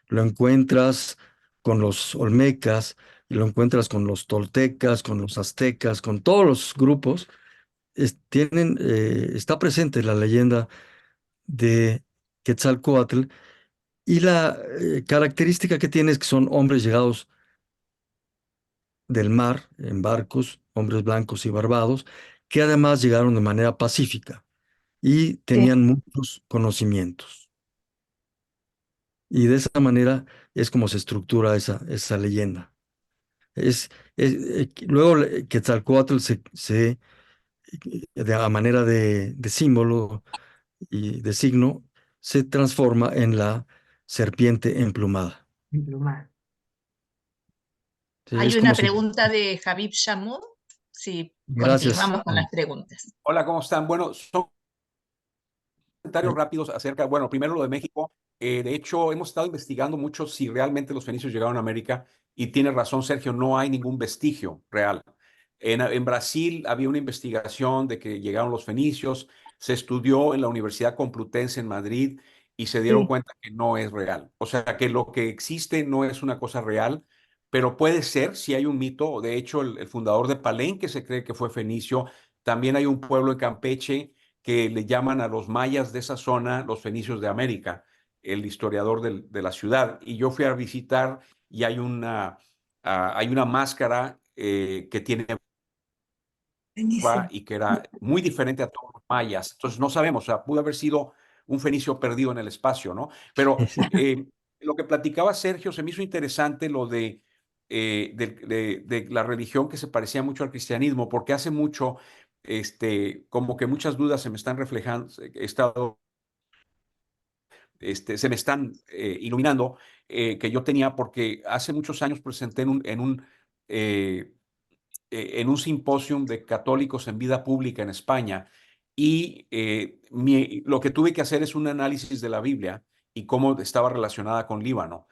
lo encuentras con los olmecas, y lo encuentras con los toltecas, con los aztecas, con todos los grupos. Está presente la leyenda de Quetzalcóatl y la característica que tiene es que son hombres llegados del mar en barcos, hombres blancos y barbados, que además llegaron de manera pacífica y sí. tenían muchos conocimientos. Y de esa manera es como se estructura esa leyenda. Luego Quetzalcóatl a manera de símbolo y de signo, se transforma en la serpiente emplumada. emplumado. Sí, Hay es como una si... pregunta de Habib Shamour. Si Gracias. continuamos con las preguntas. Hola, ¿cómo están? Bueno, son comentarios rápidos acerca, bueno, primero lo de México. De hecho, hemos estado investigando mucho si realmente los fenicios llegaron a América y tiene razón Sergio, no hay ningún vestigio real. En Brasil había una investigación de que llegaron los fenicios, se estudió en la Universidad Complutense en Madrid y se dieron Sí. cuenta que no es real. O sea, que lo que existe no es una cosa real, pero puede ser si hay un mito. De hecho, el fundador de Palenque se cree que fue fenicio. También hay un pueblo en Campeche que le llaman a los mayas de esa zona los fenicios de América, el historiador de la ciudad. Y yo fui a visitar y hay una máscara que tiene Buenísimo. y que era muy diferente a todos los mayas. Entonces no sabemos, o sea, pudo haber sido un fenicio perdido en el espacio, ¿no? Pero lo que platicaba Sergio se me hizo interesante lo de la religión que se parecía mucho al cristianismo, porque hace mucho, como que muchas dudas se me están reflejando, he estado, se me están iluminando, que yo tenía, porque hace muchos años presenté eh, en un simposium de católicos en vida pública en España y lo que tuve que hacer es un análisis de la Biblia y cómo estaba relacionada con Líbano.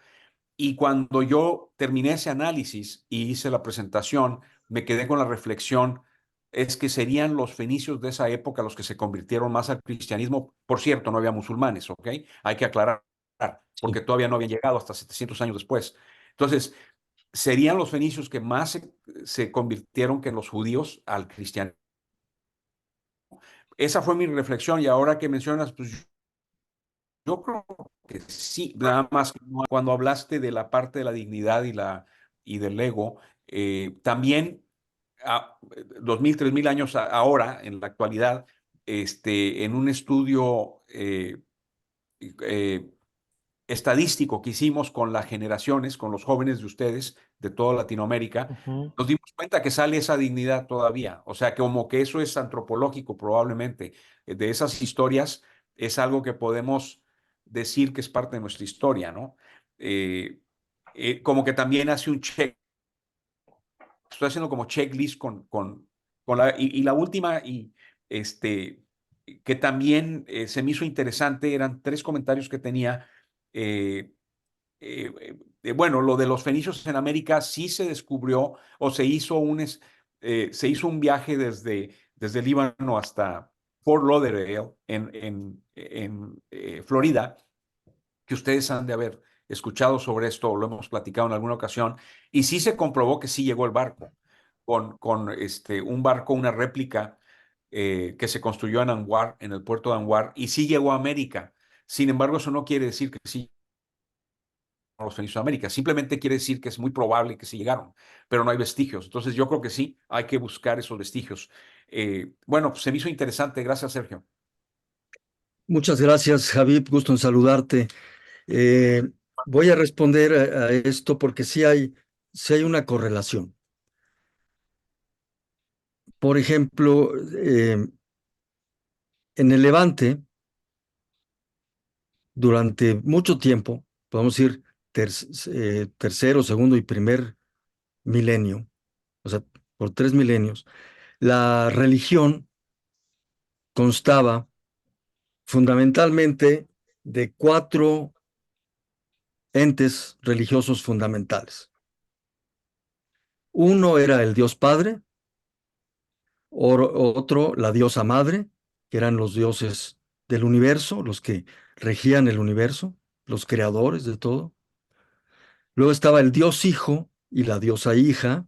Y cuando yo terminé ese análisis y hice la presentación, me quedé con la reflexión, es que serían los fenicios de esa época los que se convirtieron más al cristianismo. Por cierto, no había musulmanes, ¿ok? Hay que aclarar, porque Sí. todavía no habían llegado hasta 700 años después. Entonces, serían los fenicios que más se convirtieron que los judíos al cristianismo. Esa fue mi reflexión y ahora que mencionas, pues yo creo que sí, nada más cuando hablaste de la parte de la dignidad y del ego, también 2000, 3000 años ahora, en la actualidad, en un estudio eh, estadístico que hicimos con las generaciones, con los jóvenes de ustedes de toda Latinoamérica, Ujú. nos dimos cuenta que sale esa dignidad todavía. O sea, que como que eso es antropológico probablemente. De esas historias es algo que podemos decir que es parte de nuestra historia, ¿no? Eh, como que también hace un check. Estoy haciendo como checklist con la última, y este, que también se me hizo interesante, eran 3 comentarios que tenía. Bueno, lo de los fenicios en América sí se descubrió o se hizo un viaje desde Líbano hasta Fort Lauderdale en Florida, que ustedes han de haber escuchado sobre esto, o lo hemos platicado en alguna ocasión, y sí se comprobó que sí llegó el barco, con un barco, una réplica que se construyó en Anguar, en el puerto de Anguar, y sí llegó a América. Sin embargo, eso no quiere decir que sí a los fenicios de América, simplemente quiere decir que es muy probable que sí llegaron, pero no hay vestigios. Entonces yo creo que sí, hay que buscar esos vestigios. Bueno, pues se me hizo interesante. Gracias, Sergio. Muchas gracias, Javib. Gusto en saludarte. Eh, Voy a responder a esto porque sí hay una correlación. Por ejemplo, en el Levante, durante mucho tiempo, podemos decir tercero, segundo y primer milenio, o sea, por 3 milenios, la religión constaba fundamentalmente de 4 entes religiosos fundamentales. Uno era el Dios Padre, otro la diosa Madre, que eran los dioses del universo, los que regían el universo, los creadores de todo. Luego estaba el Dios Hijo y la diosa Hija,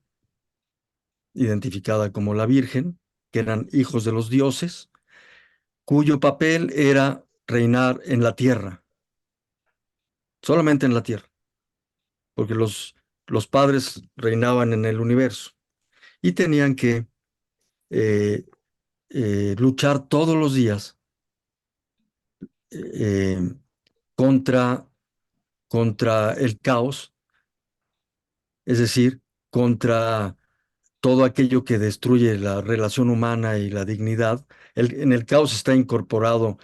identificada como la Virgen, que eran hijos de los dioses, cuyo papel era reinar en la tierra, solamente en la tierra, porque los padres reinaban en el universo y tenían que eh, luchar todos los días eh, contra, contra el caos, es decir, contra todo aquello que destruye la relación humana y la dignidad. En el caos está incorporado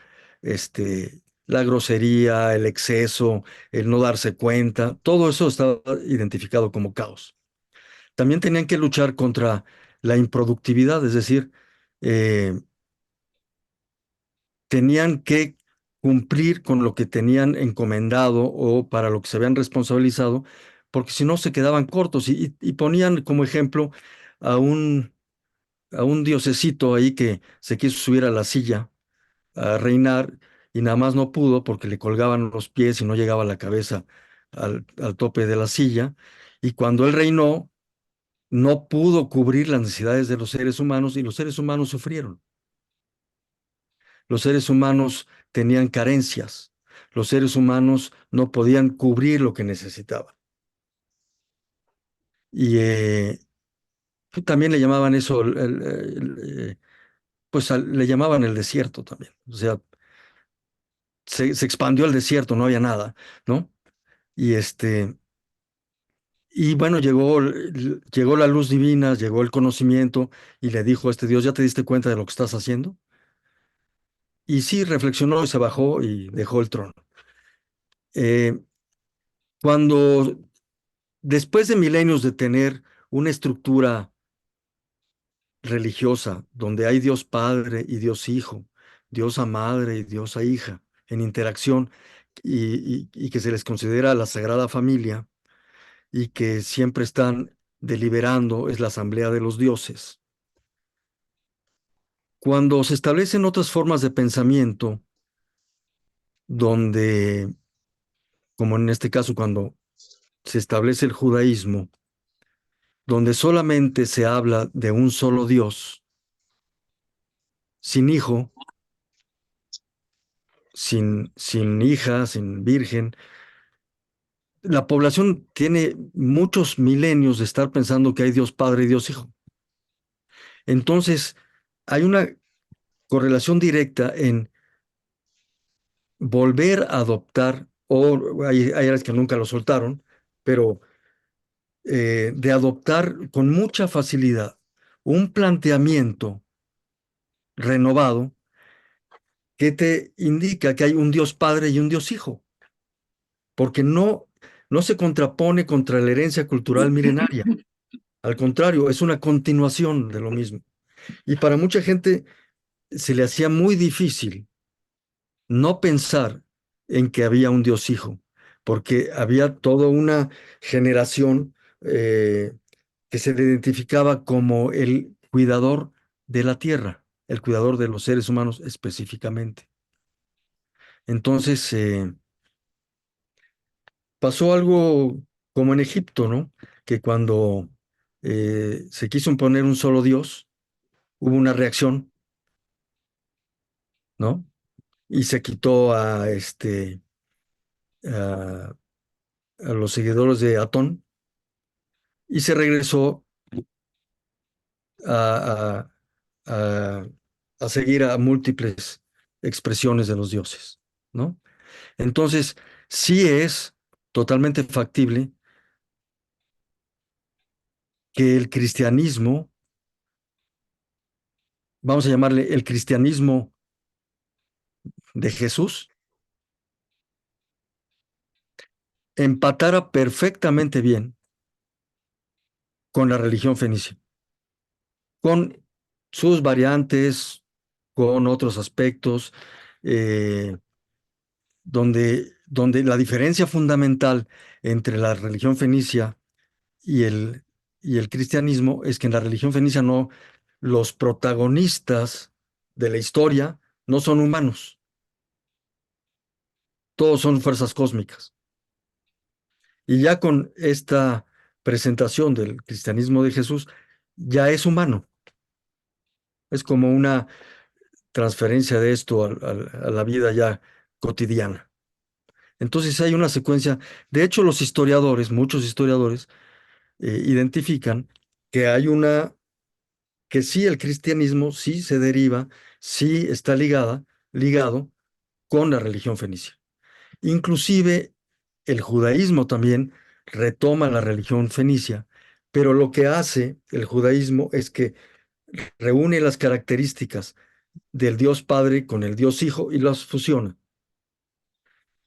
la grosería, el exceso, el no darse cuenta, todo eso está identificado como caos. También tenían que luchar contra la improductividad, es decir, eh, tenían que cumplir con lo que tenían encomendado o para lo que se habían responsabilizado, porque si no se quedaban cortos y ponían como ejemplo a un diosecito ahí que se quiso subir a la silla a reinar y nada más no pudo porque le colgaban los pies y no llegaba la cabeza al tope de la silla. Y cuando él reinó, no pudo cubrir las necesidades de los seres humanos y los seres humanos sufrieron. Los seres humanos tenían carencias. Los seres humanos no podían cubrir lo que necesitaban. Y también le llamaban eso, pues le llamaban el desierto también. O sea, se expandió el desierto, no había nada, ¿no? Y y bueno, llegó la luz divina, llegó el conocimiento y le dijo a este Dios, ¿ya te diste cuenta de lo que estás haciendo? Y sí, reflexionó y se bajó y dejó el trono. Eh, Cuando después de milenios de tener una estructura religiosa donde hay Dios Padre y Dios Hijo, Diosa Madre y Diosa Hija en interacción y que se les considera la Sagrada Familia y que siempre están deliberando, es la Asamblea de los Dioses. Cuando se establecen otras formas de pensamiento, donde, como en este caso, cuando se establece el judaísmo, donde solamente se habla de un solo Dios, sin hijo, sin hija, sin virgen, la población tiene muchos milenios de estar pensando que hay Dios Padre y Dios Hijo. Entonces, hay una correlación directa en volver a adoptar, o hay áreas que nunca lo soltaron, pero de adoptar con mucha facilidad un planteamiento renovado que te indica que hay un Dios Padre y un Dios Hijo, porque no se contrapone contra la herencia cultural milenaria. Al contrario, es una continuación de lo mismo. Y para mucha gente se le hacía muy difícil no pensar en que había un Dios Hijo, porque había toda una generación que se le identificaba como el cuidador de la tierra, el cuidador de los seres humanos específicamente. Entonces, pasó algo como en Egipto, ¿no? Que cuando se quiso imponer un solo Dios, hubo una reacción, ¿no? Y se quitó a, a los seguidores de Atón y se regresó a, a- a seguir a múltiples expresiones de los dioses, ¿no? Entonces, sí es totalmente factible que el cristianismo, vamos a llamarle el cristianismo de Jesús, empatara perfectamente bien con la religión fenicia, con sus variantes, con otros aspectos, eh, donde la diferencia fundamental entre la religión fenicia y el cristianismo es que en la religión fenicia no, los protagonistas de la historia no son humanos, todos son fuerzas cósmicas. Y ya con esta presentación del cristianismo de Jesús, ya es humano. Es como una transferencia de esto a la vida ya cotidiana. Entonces hay una secuencia. De hecho, los historiadores, muchos historiadores, identifican que hay que sí el cristianismo sí se deriva, sí está ligado con la religión fenicia. Inclusive el judaísmo también retoma la religión fenicia, pero lo que hace el judaísmo es que reúne las características del Dios Padre con el Dios Hijo y las fusiona.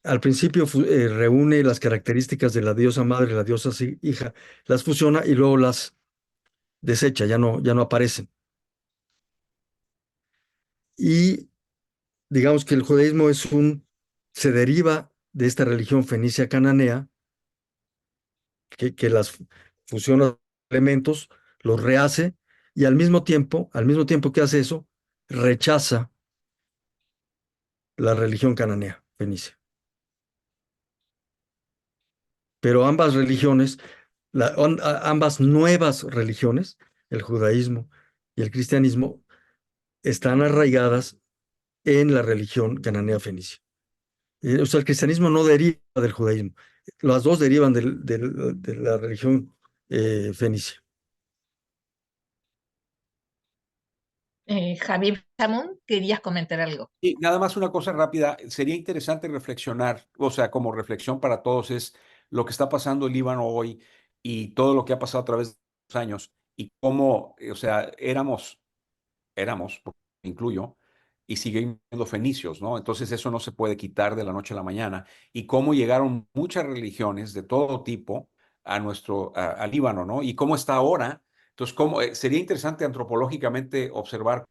Al principio reúne las características de la diosa madre y la diosa hija, las fusiona y luego las desecha, ya no aparecen. Y digamos que el judaísmo se deriva de esta religión fenicia cananea, que las fusiona elementos, los rehace, y al mismo tiempo que hace eso, rechaza la religión cananea fenicia. Pero ambas religiones, ambas nuevas religiones, el judaísmo y el cristianismo, están arraigadas en la religión cananea fenicia. O sea, el cristianismo no deriva del judaísmo. Las dos derivan de la religión fenicia. Habib Shamoun, querías comentar algo. Y nada más una cosa rápida, sería interesante reflexionar, o sea, como reflexión para todos es lo que está pasando en Líbano hoy y todo lo que ha pasado a través de los años y cómo, o sea, porque me incluyo, y siguen siendo fenicios, ¿no? Entonces eso no se puede quitar de la noche a la mañana. Y cómo llegaron muchas religiones de todo tipo a Líbano, ¿no? Y cómo está ahora. Entonces, sería interesante antropológicamente observar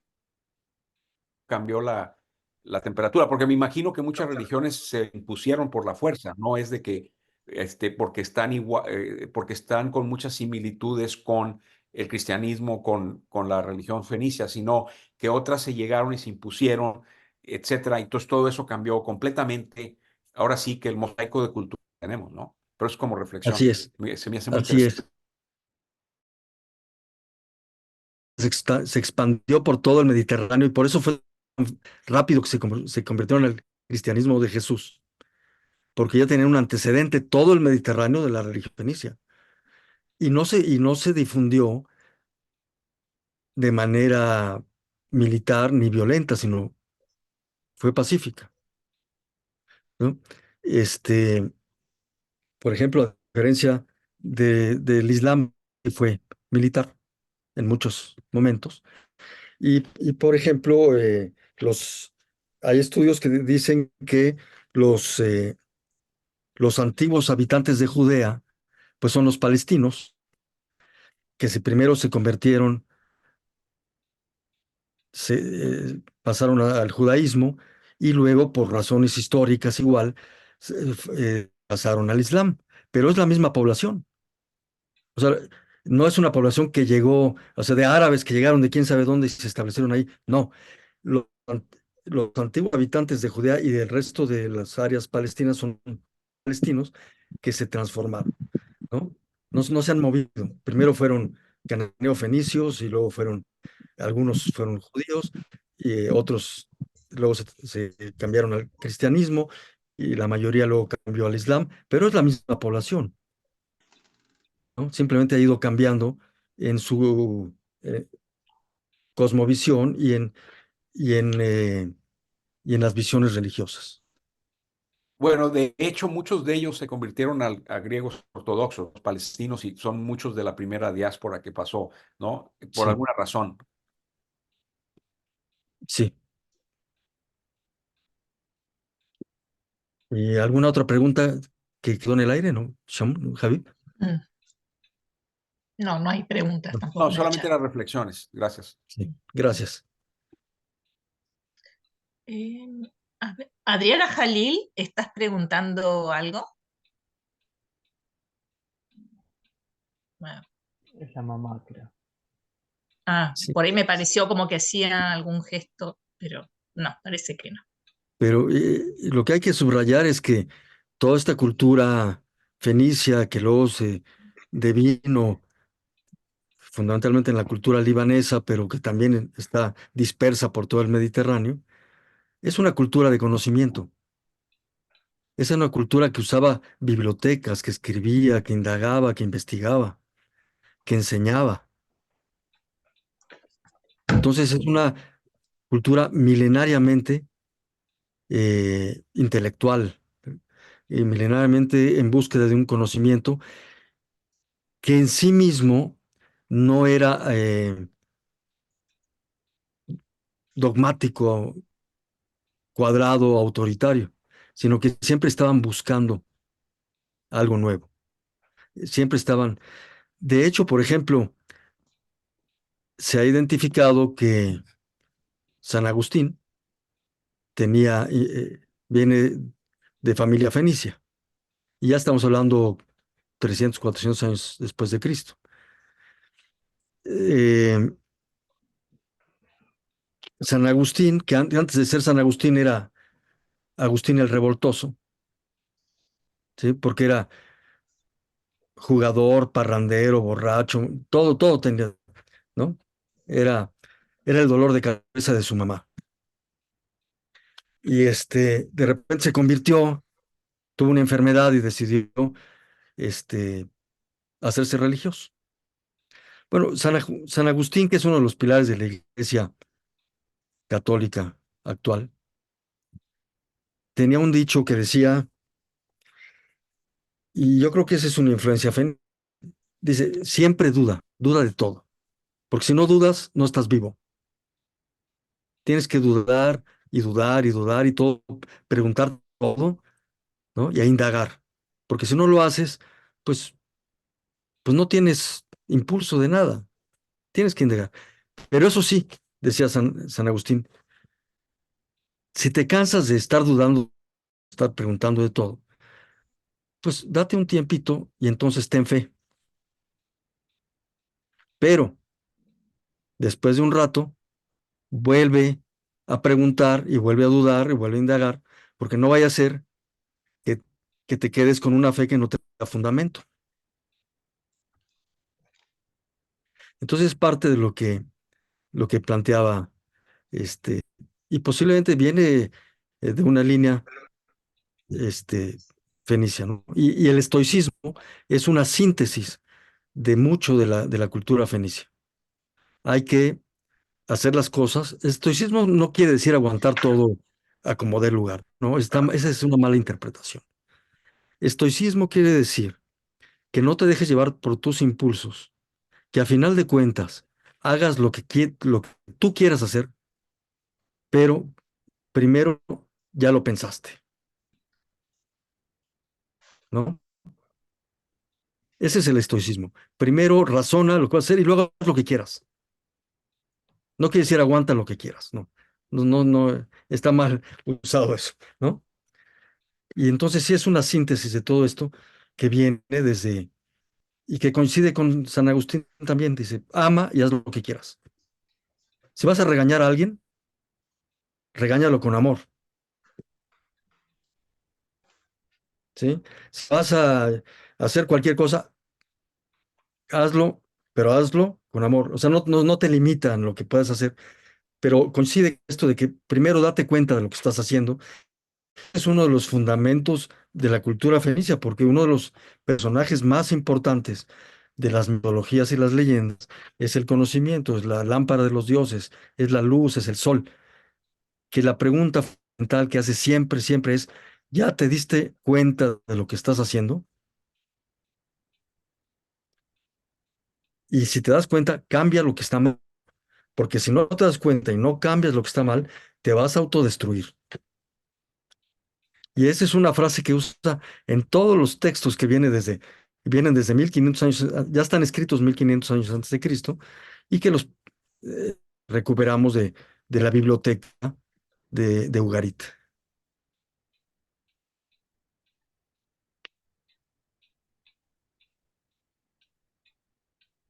cambió la temperatura, porque me imagino que muchas religiones se impusieron por la fuerza, no es de que porque están porque están con muchas similitudes con el cristianismo, con la religión fenicia, sino que otras se llegaron y se impusieron, etcétera. Entonces todo eso cambió completamente. Ahora sí que el mosaico de cultura que tenemos, ¿no? Pero es como Así reflexión. es, Se me hace muy así interesante. es. Se expandió por todo el Mediterráneo y por eso fue tan rápido que se convirtió en el cristianismo de Jesús, porque ya tenía un antecedente todo el Mediterráneo de la religión fenicia. Y no se difundió de manera militar ni violenta, sino fue pacífica, ¿no? Este, por ejemplo, a diferencia del Islam, que fue militar en muchos momentos. Por ejemplo, hay estudios que dicen que los antiguos habitantes de Judea, pues son los palestinos, que primero se convirtieron pasaron al judaísmo y luego, por razones históricas igual, pasaron al Islam, pero es la misma población. O sea, no es una población que llegó, o sea, de árabes que llegaron de quién sabe dónde y se establecieron ahí. No, los antiguos habitantes de Judea y del resto de las áreas palestinas son palestinos que se transformaron, ¿no? No se han movido. Primero fueron cananeo-fenicios y luego algunos fueron judíos y otros luego se cambiaron al cristianismo y la mayoría luego cambió al islam, pero es la misma población, ¿no? Simplemente ha ido cambiando en su cosmovisión y en, eh, y en las visiones religiosas. Bueno, de hecho, muchos de ellos se convirtieron a griegos ortodoxos, palestinos, y son muchos de la primera diáspora que pasó, ¿no? Por Sí, alguna razón. sí. ¿Y alguna otra pregunta que quedó en el aire, no? Javi. Mm. No, no hay preguntas No, tampoco No, en el solamente chat. las reflexiones. Gracias. sí, gracias. Eh, a ver, Adriana Jalil, ¿estás preguntando algo? Bueno, Es la mamá, creo. Sí. por ahí me pareció como que hacía algún gesto, pero no, parece que no. Pero lo que hay que subrayar es que toda esta cultura fenicia que luego se devino fundamentalmente en la cultura libanesa, pero que también está dispersa por todo el Mediterráneo, es una cultura de conocimiento. Es una cultura que usaba bibliotecas, que escribía, que indagaba, que investigaba, que enseñaba. Entonces es una cultura milenariamente intelectual y milenariamente en búsqueda de un conocimiento que en sí mismo no era dogmático, cuadrado, autoritario, sino que siempre estaban buscando algo nuevo. Siempre estaban. De hecho, por ejemplo, se ha identificado que San Agustín viene de familia fenicia. Y ya estamos hablando 300, 400 años después de Cristo. Eh, San Agustín, que antes de ser San Agustín era Agustín el Revoltoso, ¿sí? Porque era jugador, parrandero, borracho, todo tenía, ¿no? Era, era el dolor de cabeza de su mamá. Y de repente se convirtió, tuvo una enfermedad y decidió, este, hacerse religioso. Bueno, San Agustín, que es uno de los pilares de la Iglesia católica actual, tenía un dicho que decía, y yo creo que esa es una influencia dice, siempre duda de todo, porque si no dudas, no estás vivo. Tienes que dudar y dudar y dudar y todo, preguntar todo, ¿no? Y a indagar, porque si no lo haces, pues, pues no tienes impulso de nada, tienes que indagar. Pero eso sí, decía San Agustín, si te cansas de estar dudando, estar preguntando de todo, pues date un tiempito y entonces ten fe. Pero después de un rato, vuelve a preguntar y vuelve a dudar y vuelve a indagar, porque no vaya a ser que, que te quedes con una fe que no te da fundamento. Entonces, parte de lo que planteaba, este, y posiblemente viene de una línea, este, fenicia, ¿no? Y el estoicismo es una síntesis de mucho de la cultura fenicia. Hay que hacer las cosas. Estoicismo no quiere decir aguantar todo a como dé lugar, ¿no? Esa es una mala interpretación. Estoicismo quiere decir que no te dejes llevar por tus impulsos, que a final de cuentas hagas lo que tú quieras hacer, pero primero ya lo pensaste, ¿no? Ese es el estoicismo. Primero razona lo que vas a hacer y luego haz lo que quieras. No quiere decir aguanta lo que quieras, no. No, está mal usado eso, ¿no? Y entonces sí es una síntesis de todo esto que viene desde, y que coincide con San Agustín también, dice, ama y haz lo que quieras. Si vas a regañar a alguien, regáñalo con amor, ¿sí? Si vas a hacer cualquier cosa, hazlo, pero hazlo con amor. O sea, no te limitan lo que puedas hacer, pero coincide esto de que primero date cuenta de lo que estás haciendo. Es uno de los fundamentos de la cultura fenicia, porque uno de los personajes más importantes de las mitologías y las leyendas es el conocimiento, es la lámpara de los dioses, es la luz, es el sol. Que la pregunta fundamental que hace siempre, siempre es, ¿ya te diste cuenta de lo que estás haciendo? Y si te das cuenta, cambia lo que está mal, porque si no te das cuenta y no cambias lo que está mal, te vas a autodestruir. Y esa es una frase que usa en todos los textos que vienen desde 1500 años, ya están escritos 1500 años antes de Cristo, y que los recuperamos de la biblioteca de Ugarit.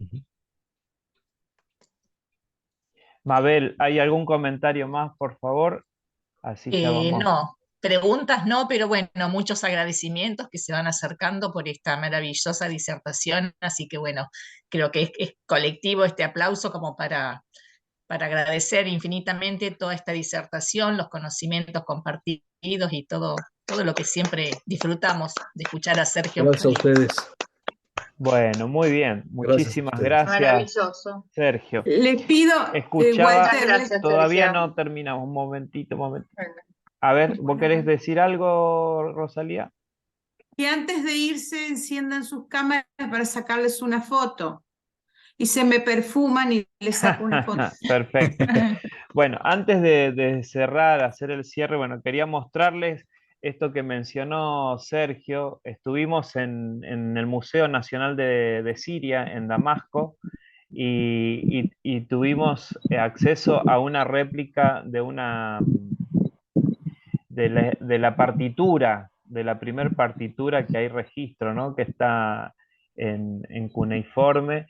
Ujú. Mabel, ¿hay algún comentario más, por favor? Así ya vamos. No, preguntas no, pero bueno, muchos agradecimientos que se van acercando por esta maravillosa disertación, así que bueno, creo que es colectivo este aplauso como para agradecer infinitamente toda esta disertación, los conocimientos compartidos y todo lo que siempre disfrutamos de escuchar a Sergio Gracias a María. ustedes. Bueno, muy bien. Gracias a Muchísimas ustedes. gracias, Maravilloso. Sergio. Les pido, Escuchaba, Walter, Gracias, todavía Sergio. no terminamos. Un momentito. A ver, ¿vos querés decir algo, Rosalía? que antes de irse enciendan sus cámaras para sacarles una foto. Y se me perfuman y les saco una foto. Perfecto. Bueno, antes de cerrar, hacer el cierre, bueno, quería mostrarles esto que mencionó Sergio. Estuvimos en el Museo Nacional de Siria, en Damasco, y tuvimos acceso a una réplica de la partitura, de la primer partitura que hay registro, ¿no? Que está en cuneiforme.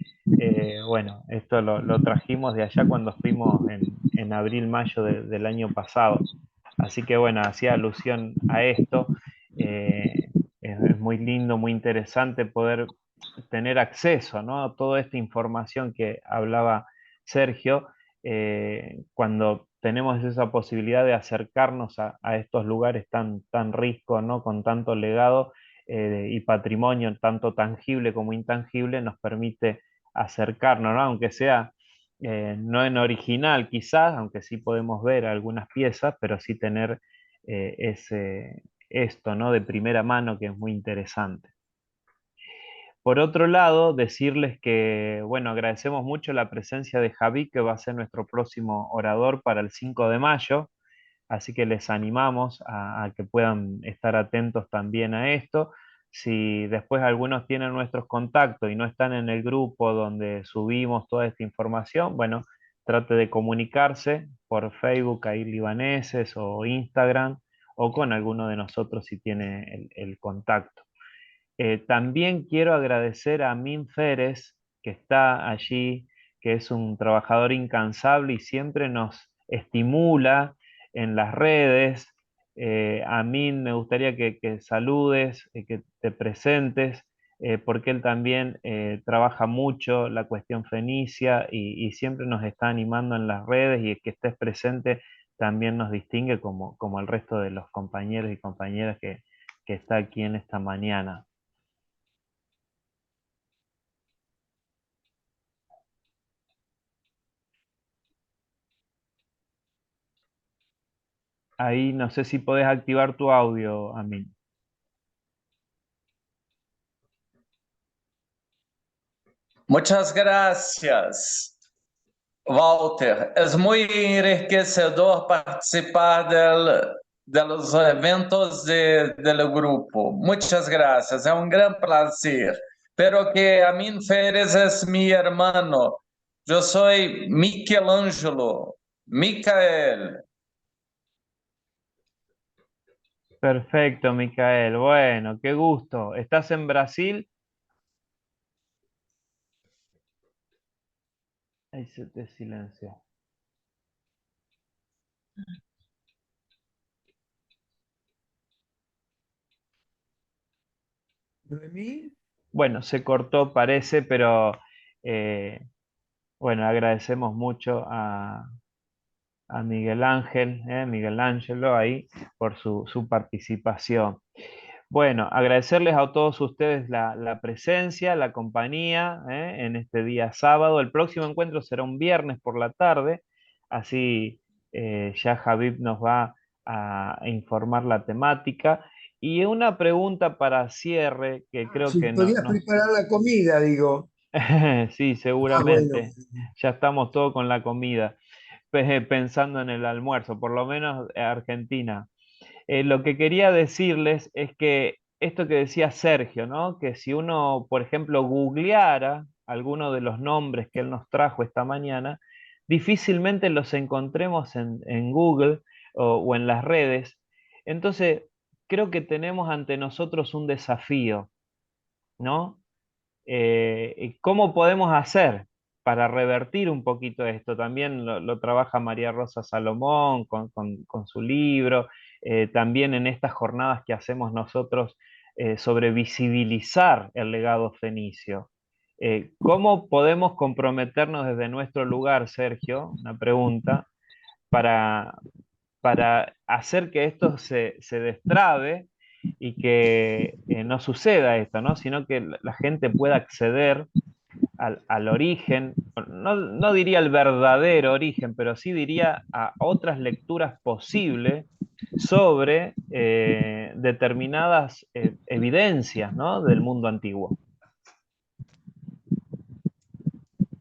Bueno, esto lo trajimos de allá cuando fuimos en abril, mayo del año pasado. Así que bueno, hacía alusión a esto. Es muy lindo, muy interesante poder tener acceso, ¿no? A toda esta información que hablaba Sergio, cuando tenemos esa posibilidad de acercarnos a estos lugares tan ricos, ¿no? Con tanto legado y patrimonio, tanto tangible como intangible, nos permite acercarnos, ¿no? Aunque sea no en original quizás, aunque sí podemos ver algunas piezas, pero sí tener esto, ¿no? De primera mano, que es muy interesante. Por otro lado, decirles que, bueno, agradecemos mucho la presencia de Javi, que va a ser nuestro próximo orador para el 5 de mayo, así que les animamos a que puedan estar atentos también a esto. Si después algunos tienen nuestros contactos y no están en el grupo donde subimos toda esta información, bueno, trate de comunicarse por Facebook, ahí libaneses o Instagram, o con alguno de nosotros si tiene el contacto. También quiero agradecer a Min Férez, que está allí, que es un trabajador incansable y siempre nos estimula en las redes. A Min me gustaría que saludes, que te presentes, porque él también trabaja mucho la cuestión fenicia y siempre nos está animando en las redes, y que estés presente también nos distingue como el resto de los compañeros y compañeras que está aquí en esta mañana. Ahí no sé si podés activar tu audio, Amin. Muchas gracias, Walter. Es muy enriquecedor participar de los eventos del grupo. Muchas gracias, es un gran placer. Pero que Amin Férez es mi hermano. Yo soy Michelangelo, Micael. Perfecto, Micael. Bueno, qué gusto. ¿Estás en Brasil? Ahí se te silenció. Noemí, Bueno, se cortó, parece, pero bueno, agradecemos mucho a Miguel Ángel, Miguel Ángelo ahí, por su participación. Bueno, agradecerles a todos ustedes la presencia, la compañía, en este día sábado. El próximo encuentro será un viernes por la tarde, así ya Javib nos va a informar la temática. Y una pregunta para cierre, que creo si que no, podías preparar la comida, digo. sí, Ah, bueno. seguramente, ya estamos todos con la comida, pensando en el almuerzo, por lo menos Argentina. Lo que quería decirles es que esto que decía Sergio, ¿no? Que si uno, por ejemplo, googleara alguno de los nombres que él nos trajo esta mañana, difícilmente los encontremos en Google o en las redes. Entonces, creo que tenemos ante nosotros un desafío, ¿no? ¿Cómo podemos hacer para revertir un poquito esto? También lo trabaja María Rosa Salomón con su libro, también en estas jornadas que hacemos nosotros sobre visibilizar el legado fenicio. ¿Cómo podemos comprometernos desde nuestro lugar, Sergio? Una pregunta, para, para hacer que esto se destrabe y que no suceda esto, ¿no? Sino que la gente pueda acceder al origen, no diría el verdadero origen, pero sí diría a otras lecturas posibles sobre determinadas evidencias, ¿no? Del mundo antiguo.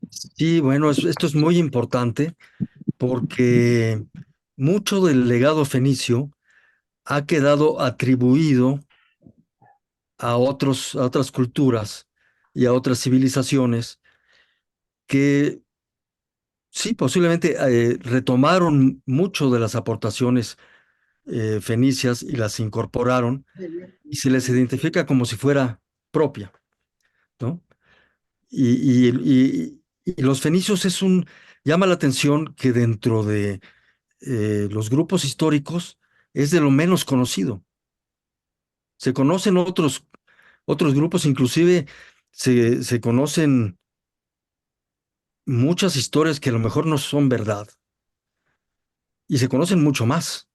Sí, bueno, esto es muy importante porque mucho del legado fenicio ha quedado atribuido a otras culturas y a otras civilizaciones que sí, posiblemente retomaron mucho de las aportaciones fenicias y las incorporaron y se les identifica como si fuera propia, ¿no? Y los fenicios llama la atención que dentro de los grupos históricos es de lo menos conocido. Se conocen otros grupos, inclusive se conocen muchas historias que a lo mejor no son verdad y se conocen mucho más,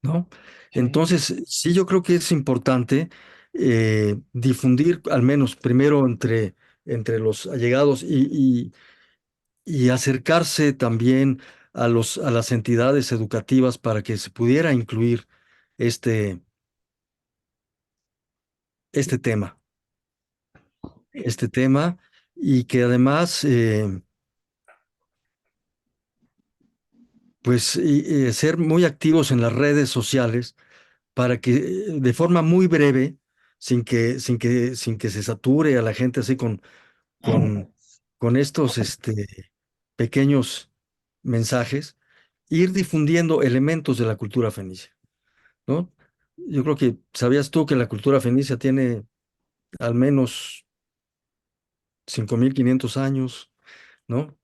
¿no? Sí. Entonces, sí, yo creo que es importante difundir, al menos primero entre los allegados y acercarse también a las entidades educativas para que se pudiera incluir este, este tema, este tema, y que además, pues, ser muy activos en las redes sociales para que de forma muy breve, sin que se sature a la gente así con, con estos pequeños mensajes, ir difundiendo elementos de la cultura fenicia, ¿no? Yo creo que sabías tú que la cultura fenicia tiene al menos 5.500 años, ¿no?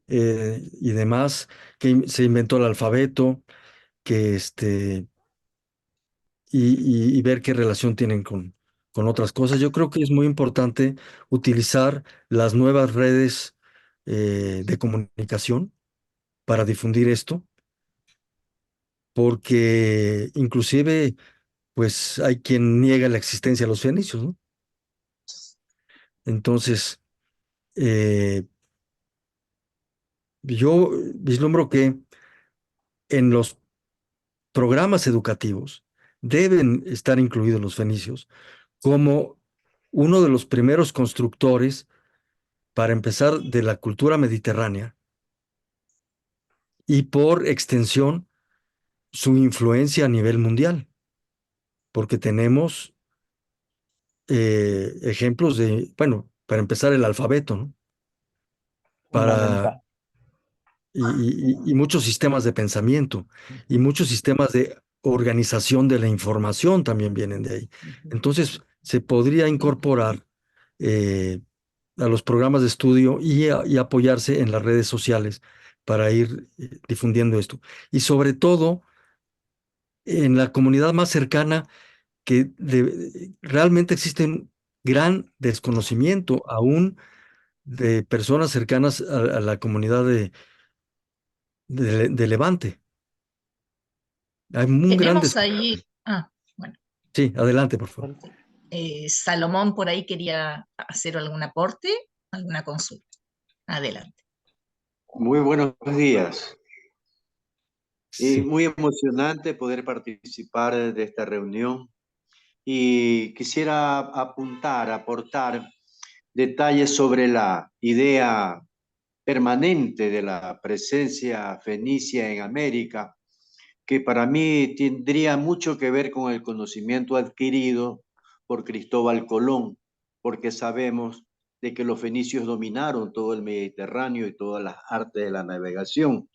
Y demás, que se inventó el alfabeto, que y ver qué relación tienen con otras cosas. Yo creo que es muy importante utilizar las nuevas redes de comunicación para difundir esto, porque inclusive, pues hay quien niega la existencia de los fenicios, ¿no? Entonces, eh, yo vislumbro que en los programas educativos deben estar incluidos los fenicios como uno de los primeros constructores, para empezar, de la cultura mediterránea y por extensión su influencia a nivel mundial, porque tenemos ejemplos bueno, para empezar el alfabeto, ¿no? Para, Fundamental. y muchos sistemas de pensamiento y muchos sistemas de organización de la información también vienen de ahí. Entonces, se podría incorporar a los programas de estudio y apoyarse en las redes sociales para ir difundiendo esto. Y sobre todo, en la comunidad más cercana, que realmente existe un gran desconocimiento aún de personas cercanas a la comunidad de Levante. Hay un gran Tenemos ahí, bueno, Sí, adelante, por favor. Salomón por ahí quería hacer algún aporte, alguna consulta. Adelante. Muy buenos días. Y Sí. muy emocionante poder participar de esta reunión. Y quisiera aportar detalles sobre la idea permanente de la presencia fenicia en América, que para mí tendría mucho que ver con el conocimiento adquirido por Cristóbal Colón, porque sabemos de que los fenicios dominaron todo el Mediterráneo y todas las artes de la navegación.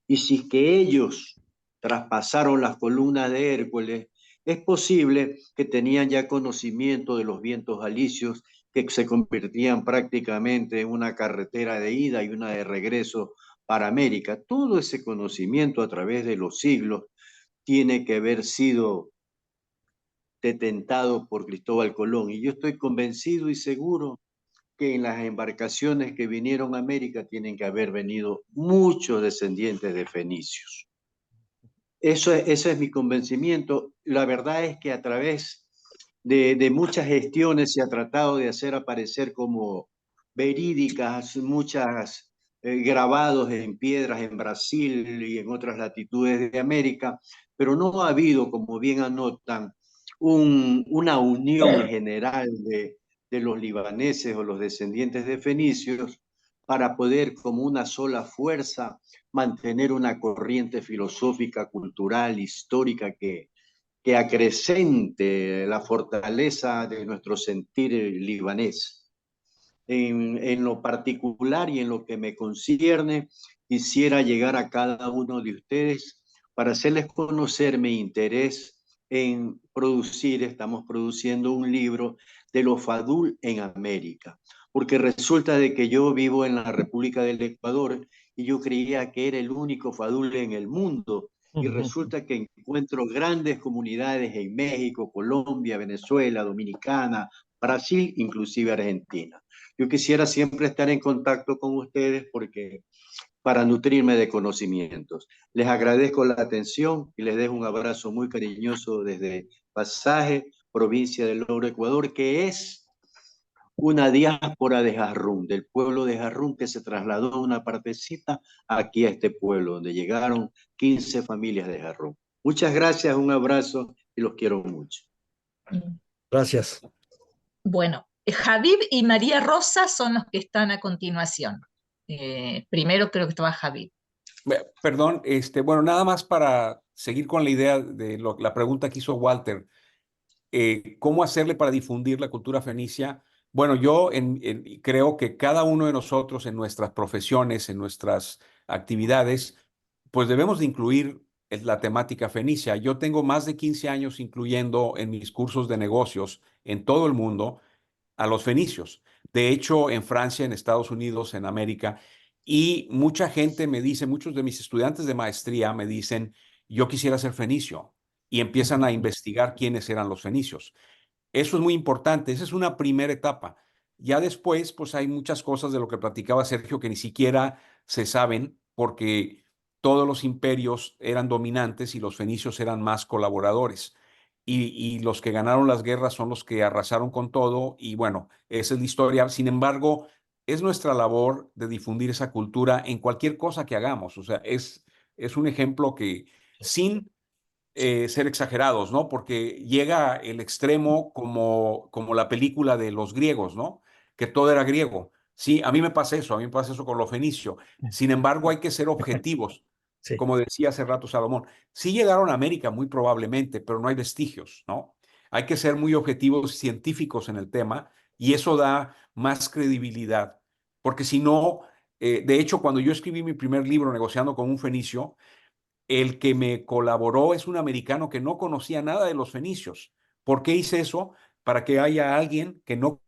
Y si es que ellos traspasaron las columnas de Hércules, es posible que tenían ya conocimiento de los vientos alisios que se convertían prácticamente en una carretera de ida y una de regreso para América. Todo ese conocimiento a través de los siglos tiene que haber sido detentado por Cristóbal Colón. Y yo estoy convencido y seguro que en las embarcaciones que vinieron a América tienen que haber venido muchos descendientes de fenicios. Ese es mi convencimiento. La verdad es que a través de muchas gestiones se ha tratado de hacer aparecer como verídicas muchas grabados en piedras en Brasil y en otras latitudes de América, pero no ha habido, como bien anotan, una unión general de los libaneses o los descendientes de fenicios para poder, como una sola fuerza, mantener una corriente filosófica, cultural, histórica que acrecente la fortaleza de nuestro sentir libanés. En lo particular y en lo que me concierne, quisiera llegar a cada uno de ustedes para hacerles conocer mi interés en producir, estamos produciendo un libro de los fadul en América, porque resulta de que yo vivo en la República del Ecuador y yo creía que era el único fadul en el mundo, y resulta que encuentro grandes comunidades en México, Colombia, Venezuela, Dominicana, Brasil, inclusive Argentina. Yo quisiera siempre estar en contacto con ustedes porque para nutrirme de conocimientos. Les agradezco la atención y les dejo un abrazo muy cariñoso desde Pasaje, provincia del Oro, Ecuador, que es una diáspora de Jarrún, del pueblo de Jarrún, que se trasladó una partecita aquí a este pueblo, donde llegaron 15 familias de Jarrún. Muchas gracias, un abrazo y los quiero mucho. Gracias. Bueno, Javib y María Rosa son los que están a continuación. Primero creo que estaba Javib. Perdón, bueno, nada más para seguir con la idea de la pregunta que hizo Walter. ¿Cómo hacerle para difundir la cultura fenicia? Bueno, yo creo que cada uno de nosotros en nuestras profesiones, en nuestras actividades, pues debemos de incluir la temática fenicia. Yo tengo más de 15 años incluyendo en mis cursos de negocios en todo el mundo a los fenicios. De hecho, en Francia, en Estados Unidos, en América, y mucha gente me dice, muchos de mis estudiantes de maestría me dicen, yo quisiera ser fenicio, y empiezan a investigar quiénes eran los fenicios. Eso es muy importante, esa es una primera etapa. Ya después, pues hay muchas cosas de lo que platicaba Sergio que ni siquiera se saben porque todos los imperios eran dominantes y los fenicios eran más colaboradores. Y los que ganaron las guerras son los que arrasaron con todo y bueno, esa es la historia. Sin embargo, es nuestra labor de difundir esa cultura en cualquier cosa que hagamos. O sea, es un ejemplo que sin ser exagerados, ¿no? Porque llega el extremo como la película de los griegos, ¿no? Que todo era griego. Sí, a mí me pasa eso, a mí me pasa eso con lo fenicio. Sin embargo, hay que ser objetivos, Sí. como decía hace rato Salomón. Sí llegaron a América, muy probablemente, pero no hay vestigios, ¿no? Hay que ser muy objetivos científicos en el tema y eso da más credibilidad. Porque si no, de hecho, cuando yo escribí mi primer libro, Negociando con un Fenicio, El que me colaboró es un americano que no conocía nada de los fenicios. ¿Por qué hice eso? Para que haya alguien que no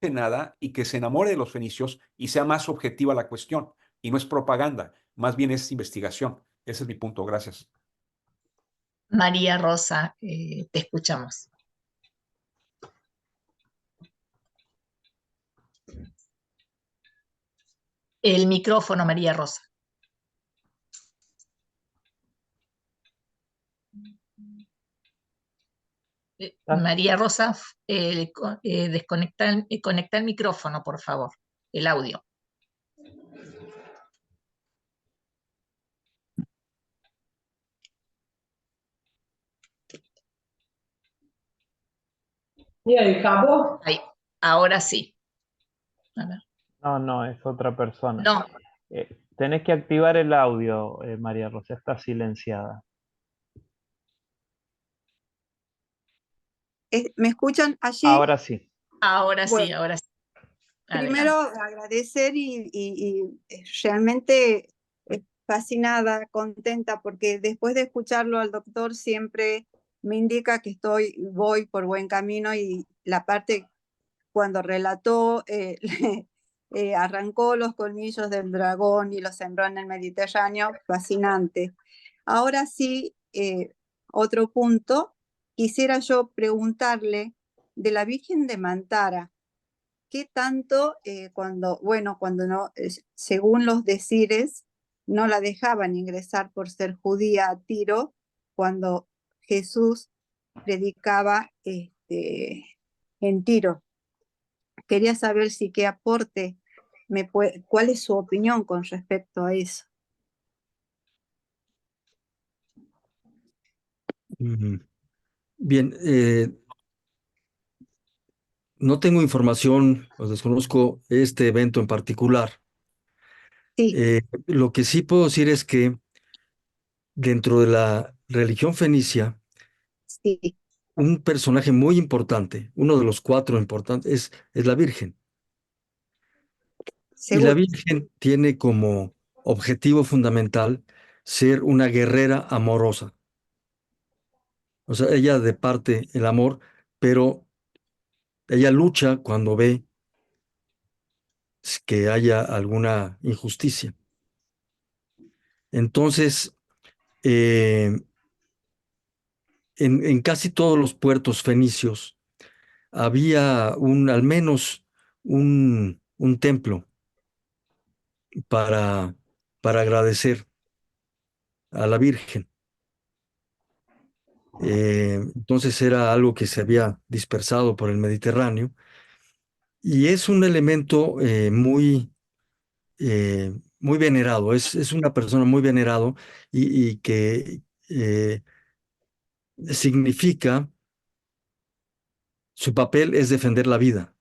conoce nada y que se enamore de los fenicios y sea más objetiva la cuestión. Y no es propaganda, más bien es investigación. Ese es mi punto. Gracias. María Rosa, te escuchamos. El micrófono, María Rosa. María Rosa, conecta el micrófono, por favor, el audio. Ahí, ahora sí. A ver. No, es otra persona. No, Tenés que activar el audio, María Rosa, está silenciada. ¿Me escuchan allí? Ahora sí. ahora sí, Bueno, ahora sí. primero agradecer y realmente fascinada, contenta, porque después de escucharlo al doctor siempre me indica que voy por buen camino, y la parte cuando relató, arrancó los colmillos del dragón y los sembró en el Mediterráneo, fascinante. Ahora sí, otro punto, quisiera yo preguntarle de la Virgen de Mantara. ¿Qué tanto cuando no, según los decires, no la dejaban ingresar por ser judía a Tiro, cuando Jesús predicaba en Tiro? Quería saber si qué aporte cuál es su opinión con respecto a eso. Bien, no tengo información, o desconozco este evento en particular. Sí. Lo que sí puedo decir es que dentro de la religión fenicia, sí, un personaje muy importante, uno de los 4 importantes, es la Virgen. Y la seguro. Virgen tiene como objetivo fundamental ser una guerrera amorosa. O sea, ella departe el amor, pero ella lucha cuando ve que haya alguna injusticia. Entonces, en casi todos los puertos fenicios había al menos un templo para, para agradecer a la Virgen. Entonces era algo que se había dispersado por el Mediterráneo y es un elemento muy venerado, es una persona muy venerado y que significa, su papel es defender la vida,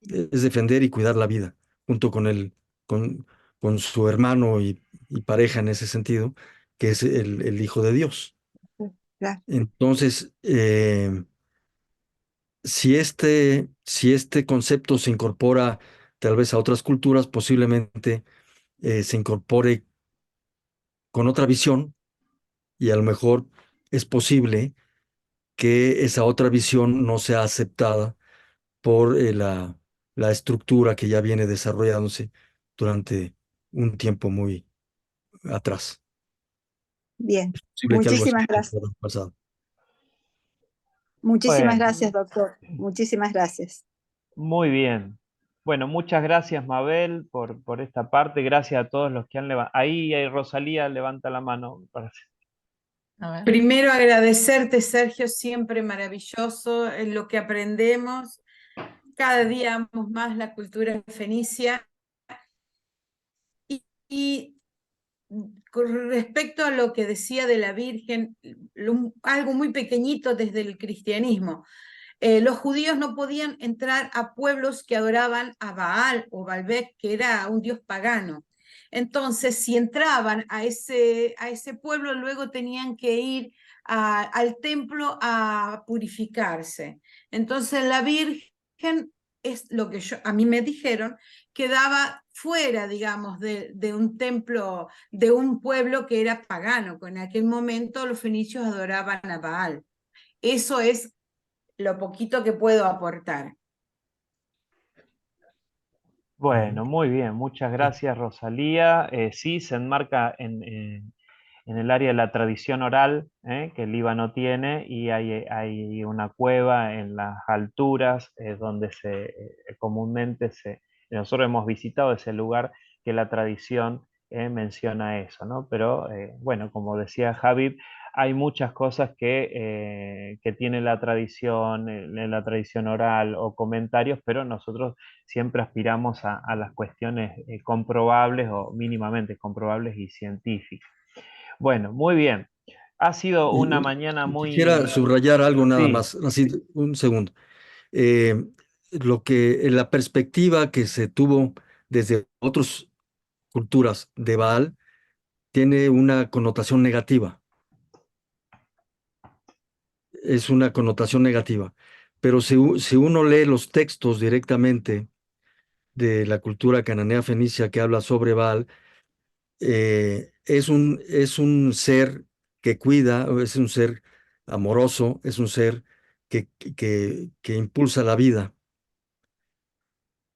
es defender y cuidar la vida, junto con, con su hermano y pareja en ese sentido, que es el Hijo de Dios. Claro. Entonces, si este concepto se incorpora tal vez a otras culturas, posiblemente se incorpore con otra visión y a lo mejor es posible que esa otra visión no sea aceptada por la estructura que ya viene desarrollándose durante un tiempo muy atrás. Bien, Es posible que algo así muchísimas gracias. haya pasado. Muchísimas Bueno. gracias, doctor. Muchísimas gracias. Muy bien. Bueno, muchas gracias, Mabel, por esta parte. Gracias a todos los que han levantado. Ahí Rosalía levanta la mano, me parece. Primero agradecerte, Sergio, siempre maravilloso lo que aprendemos. Cada día amamos más la cultura fenicia. Y con respecto a lo que decía de la Virgen, algo muy pequeñito desde el cristianismo. Los judíos no podían entrar a pueblos que adoraban a Baal o Baalbek, que era un dios pagano. Entonces, si entraban a ese pueblo, luego tenían que ir al templo a purificarse. Entonces, la Virgen es lo que a mí me dijeron, quedaba fuera, digamos, de un templo, de un pueblo que era pagano, que en aquel momento los fenicios adoraban a Baal. Eso es lo poquito que puedo aportar. Bueno, muy bien, muchas gracias, Rosalía. Sí, se enmarca en el área de la tradición oral, que el Líbano tiene, y hay una cueva en las alturas donde comúnmente nosotros hemos visitado ese lugar que la tradición menciona eso, ¿no? Pero bueno, como decía Javid, hay muchas cosas que tiene la tradición, en la tradición oral o comentarios, pero nosotros siempre aspiramos a las cuestiones comprobables o mínimamente comprobables y científicas. Bueno, muy bien. Ha sido una mañana Quisiera muy... subrayar algo nada Sí, más, así un segundo. La perspectiva que se tuvo desde otras culturas de Baal tiene una connotación negativa, es una connotación negativa. Pero si uno lee los textos directamente de la cultura cananea fenicia que habla sobre Baal, es un ser que cuida, es un ser amoroso, es un ser que impulsa la vida.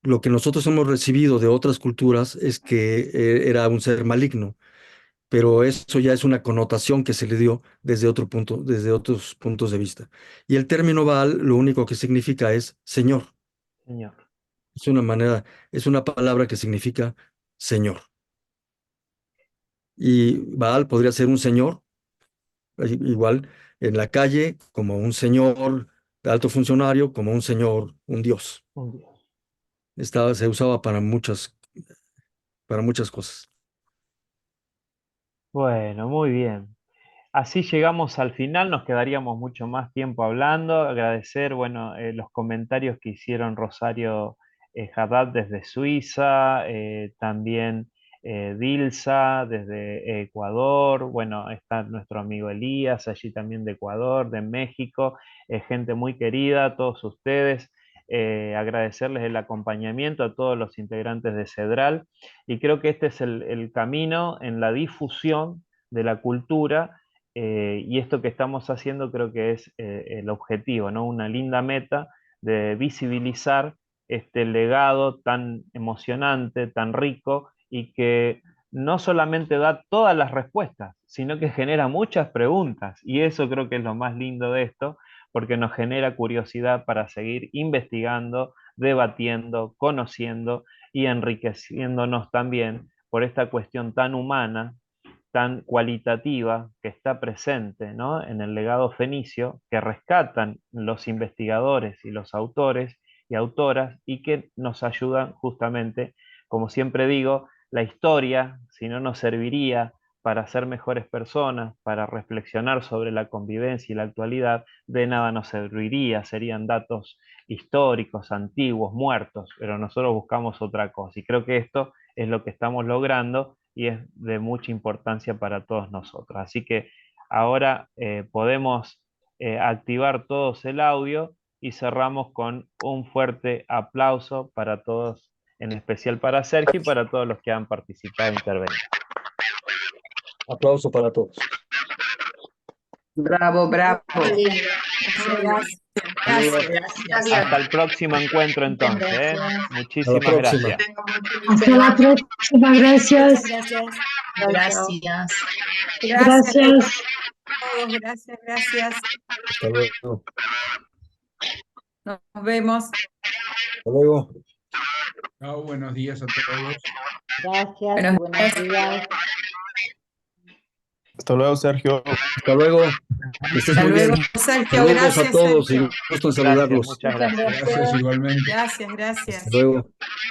Lo que nosotros hemos recibido de otras culturas es que era un ser maligno, pero eso ya es una connotación que se le dio desde otros puntos de vista. Y el término Baal lo único que significa es Señor. señor. Es una palabra que significa Señor. Y Baal podría ser un señor, igual en la calle, como un señor alto funcionario, como un señor, un dios. Un Dios. Se usaba para muchas cosas. Bueno, muy bien. Así llegamos al final, nos quedaríamos mucho más tiempo hablando. Agradecer, bueno, los comentarios que hicieron Rosario Haddad desde Suiza, también Dilsa desde Ecuador, bueno, está nuestro amigo Elías allí también de Ecuador, de México, gente muy querida, a todos ustedes. Agradecerles el acompañamiento a todos los integrantes de CEDRAL, y creo que este es el camino en la difusión de la cultura. Y esto que estamos haciendo creo que es el objetivo, ¿no? Una linda meta de visibilizar este legado tan emocionante, tan rico, y que no solamente da todas las respuestas, sino que genera muchas preguntas. Y eso creo que es lo más lindo de esto, porque nos genera curiosidad para seguir investigando, debatiendo, conociendo y enriqueciéndonos también por esta cuestión tan humana, tan cualitativa que está presente, ¿no?, en el legado fenicio, que rescatan los investigadores y los autores y autoras, y que nos ayudan justamente, como siempre digo, la historia, si no nos serviría para ser mejores personas, para reflexionar sobre la convivencia y la actualidad, de nada nos serviría, serían datos históricos, antiguos, muertos, pero nosotros buscamos otra cosa, y creo que esto es lo que estamos logrando y es de mucha importancia para todos nosotros. Así que ahora podemos activar todos el audio y cerramos con un fuerte aplauso para todos, en especial para Sergio y para todos los que han participado e intervenido. Aplauso para todos. Bravo, bravo. Gracias. Gracias. Hasta el próximo encuentro entonces. Gracias. Muchísimas Hasta la próxima. gracias. Hasta la próxima, gracias. Gracias. Gracias. Gracias. Gracias, gracias. Hasta luego. Nos vemos. Hasta luego. Chao, buenos días a todos. Gracias, buenos días. Hasta luego, Sergio. Hasta luego. Que estés Hasta muy luego, bien. Sergio. Saludos Gracias, a todos Sergio. y gusto en saludarlos. Muchas gracias. Gracias igualmente. Gracias, gracias. Hasta luego.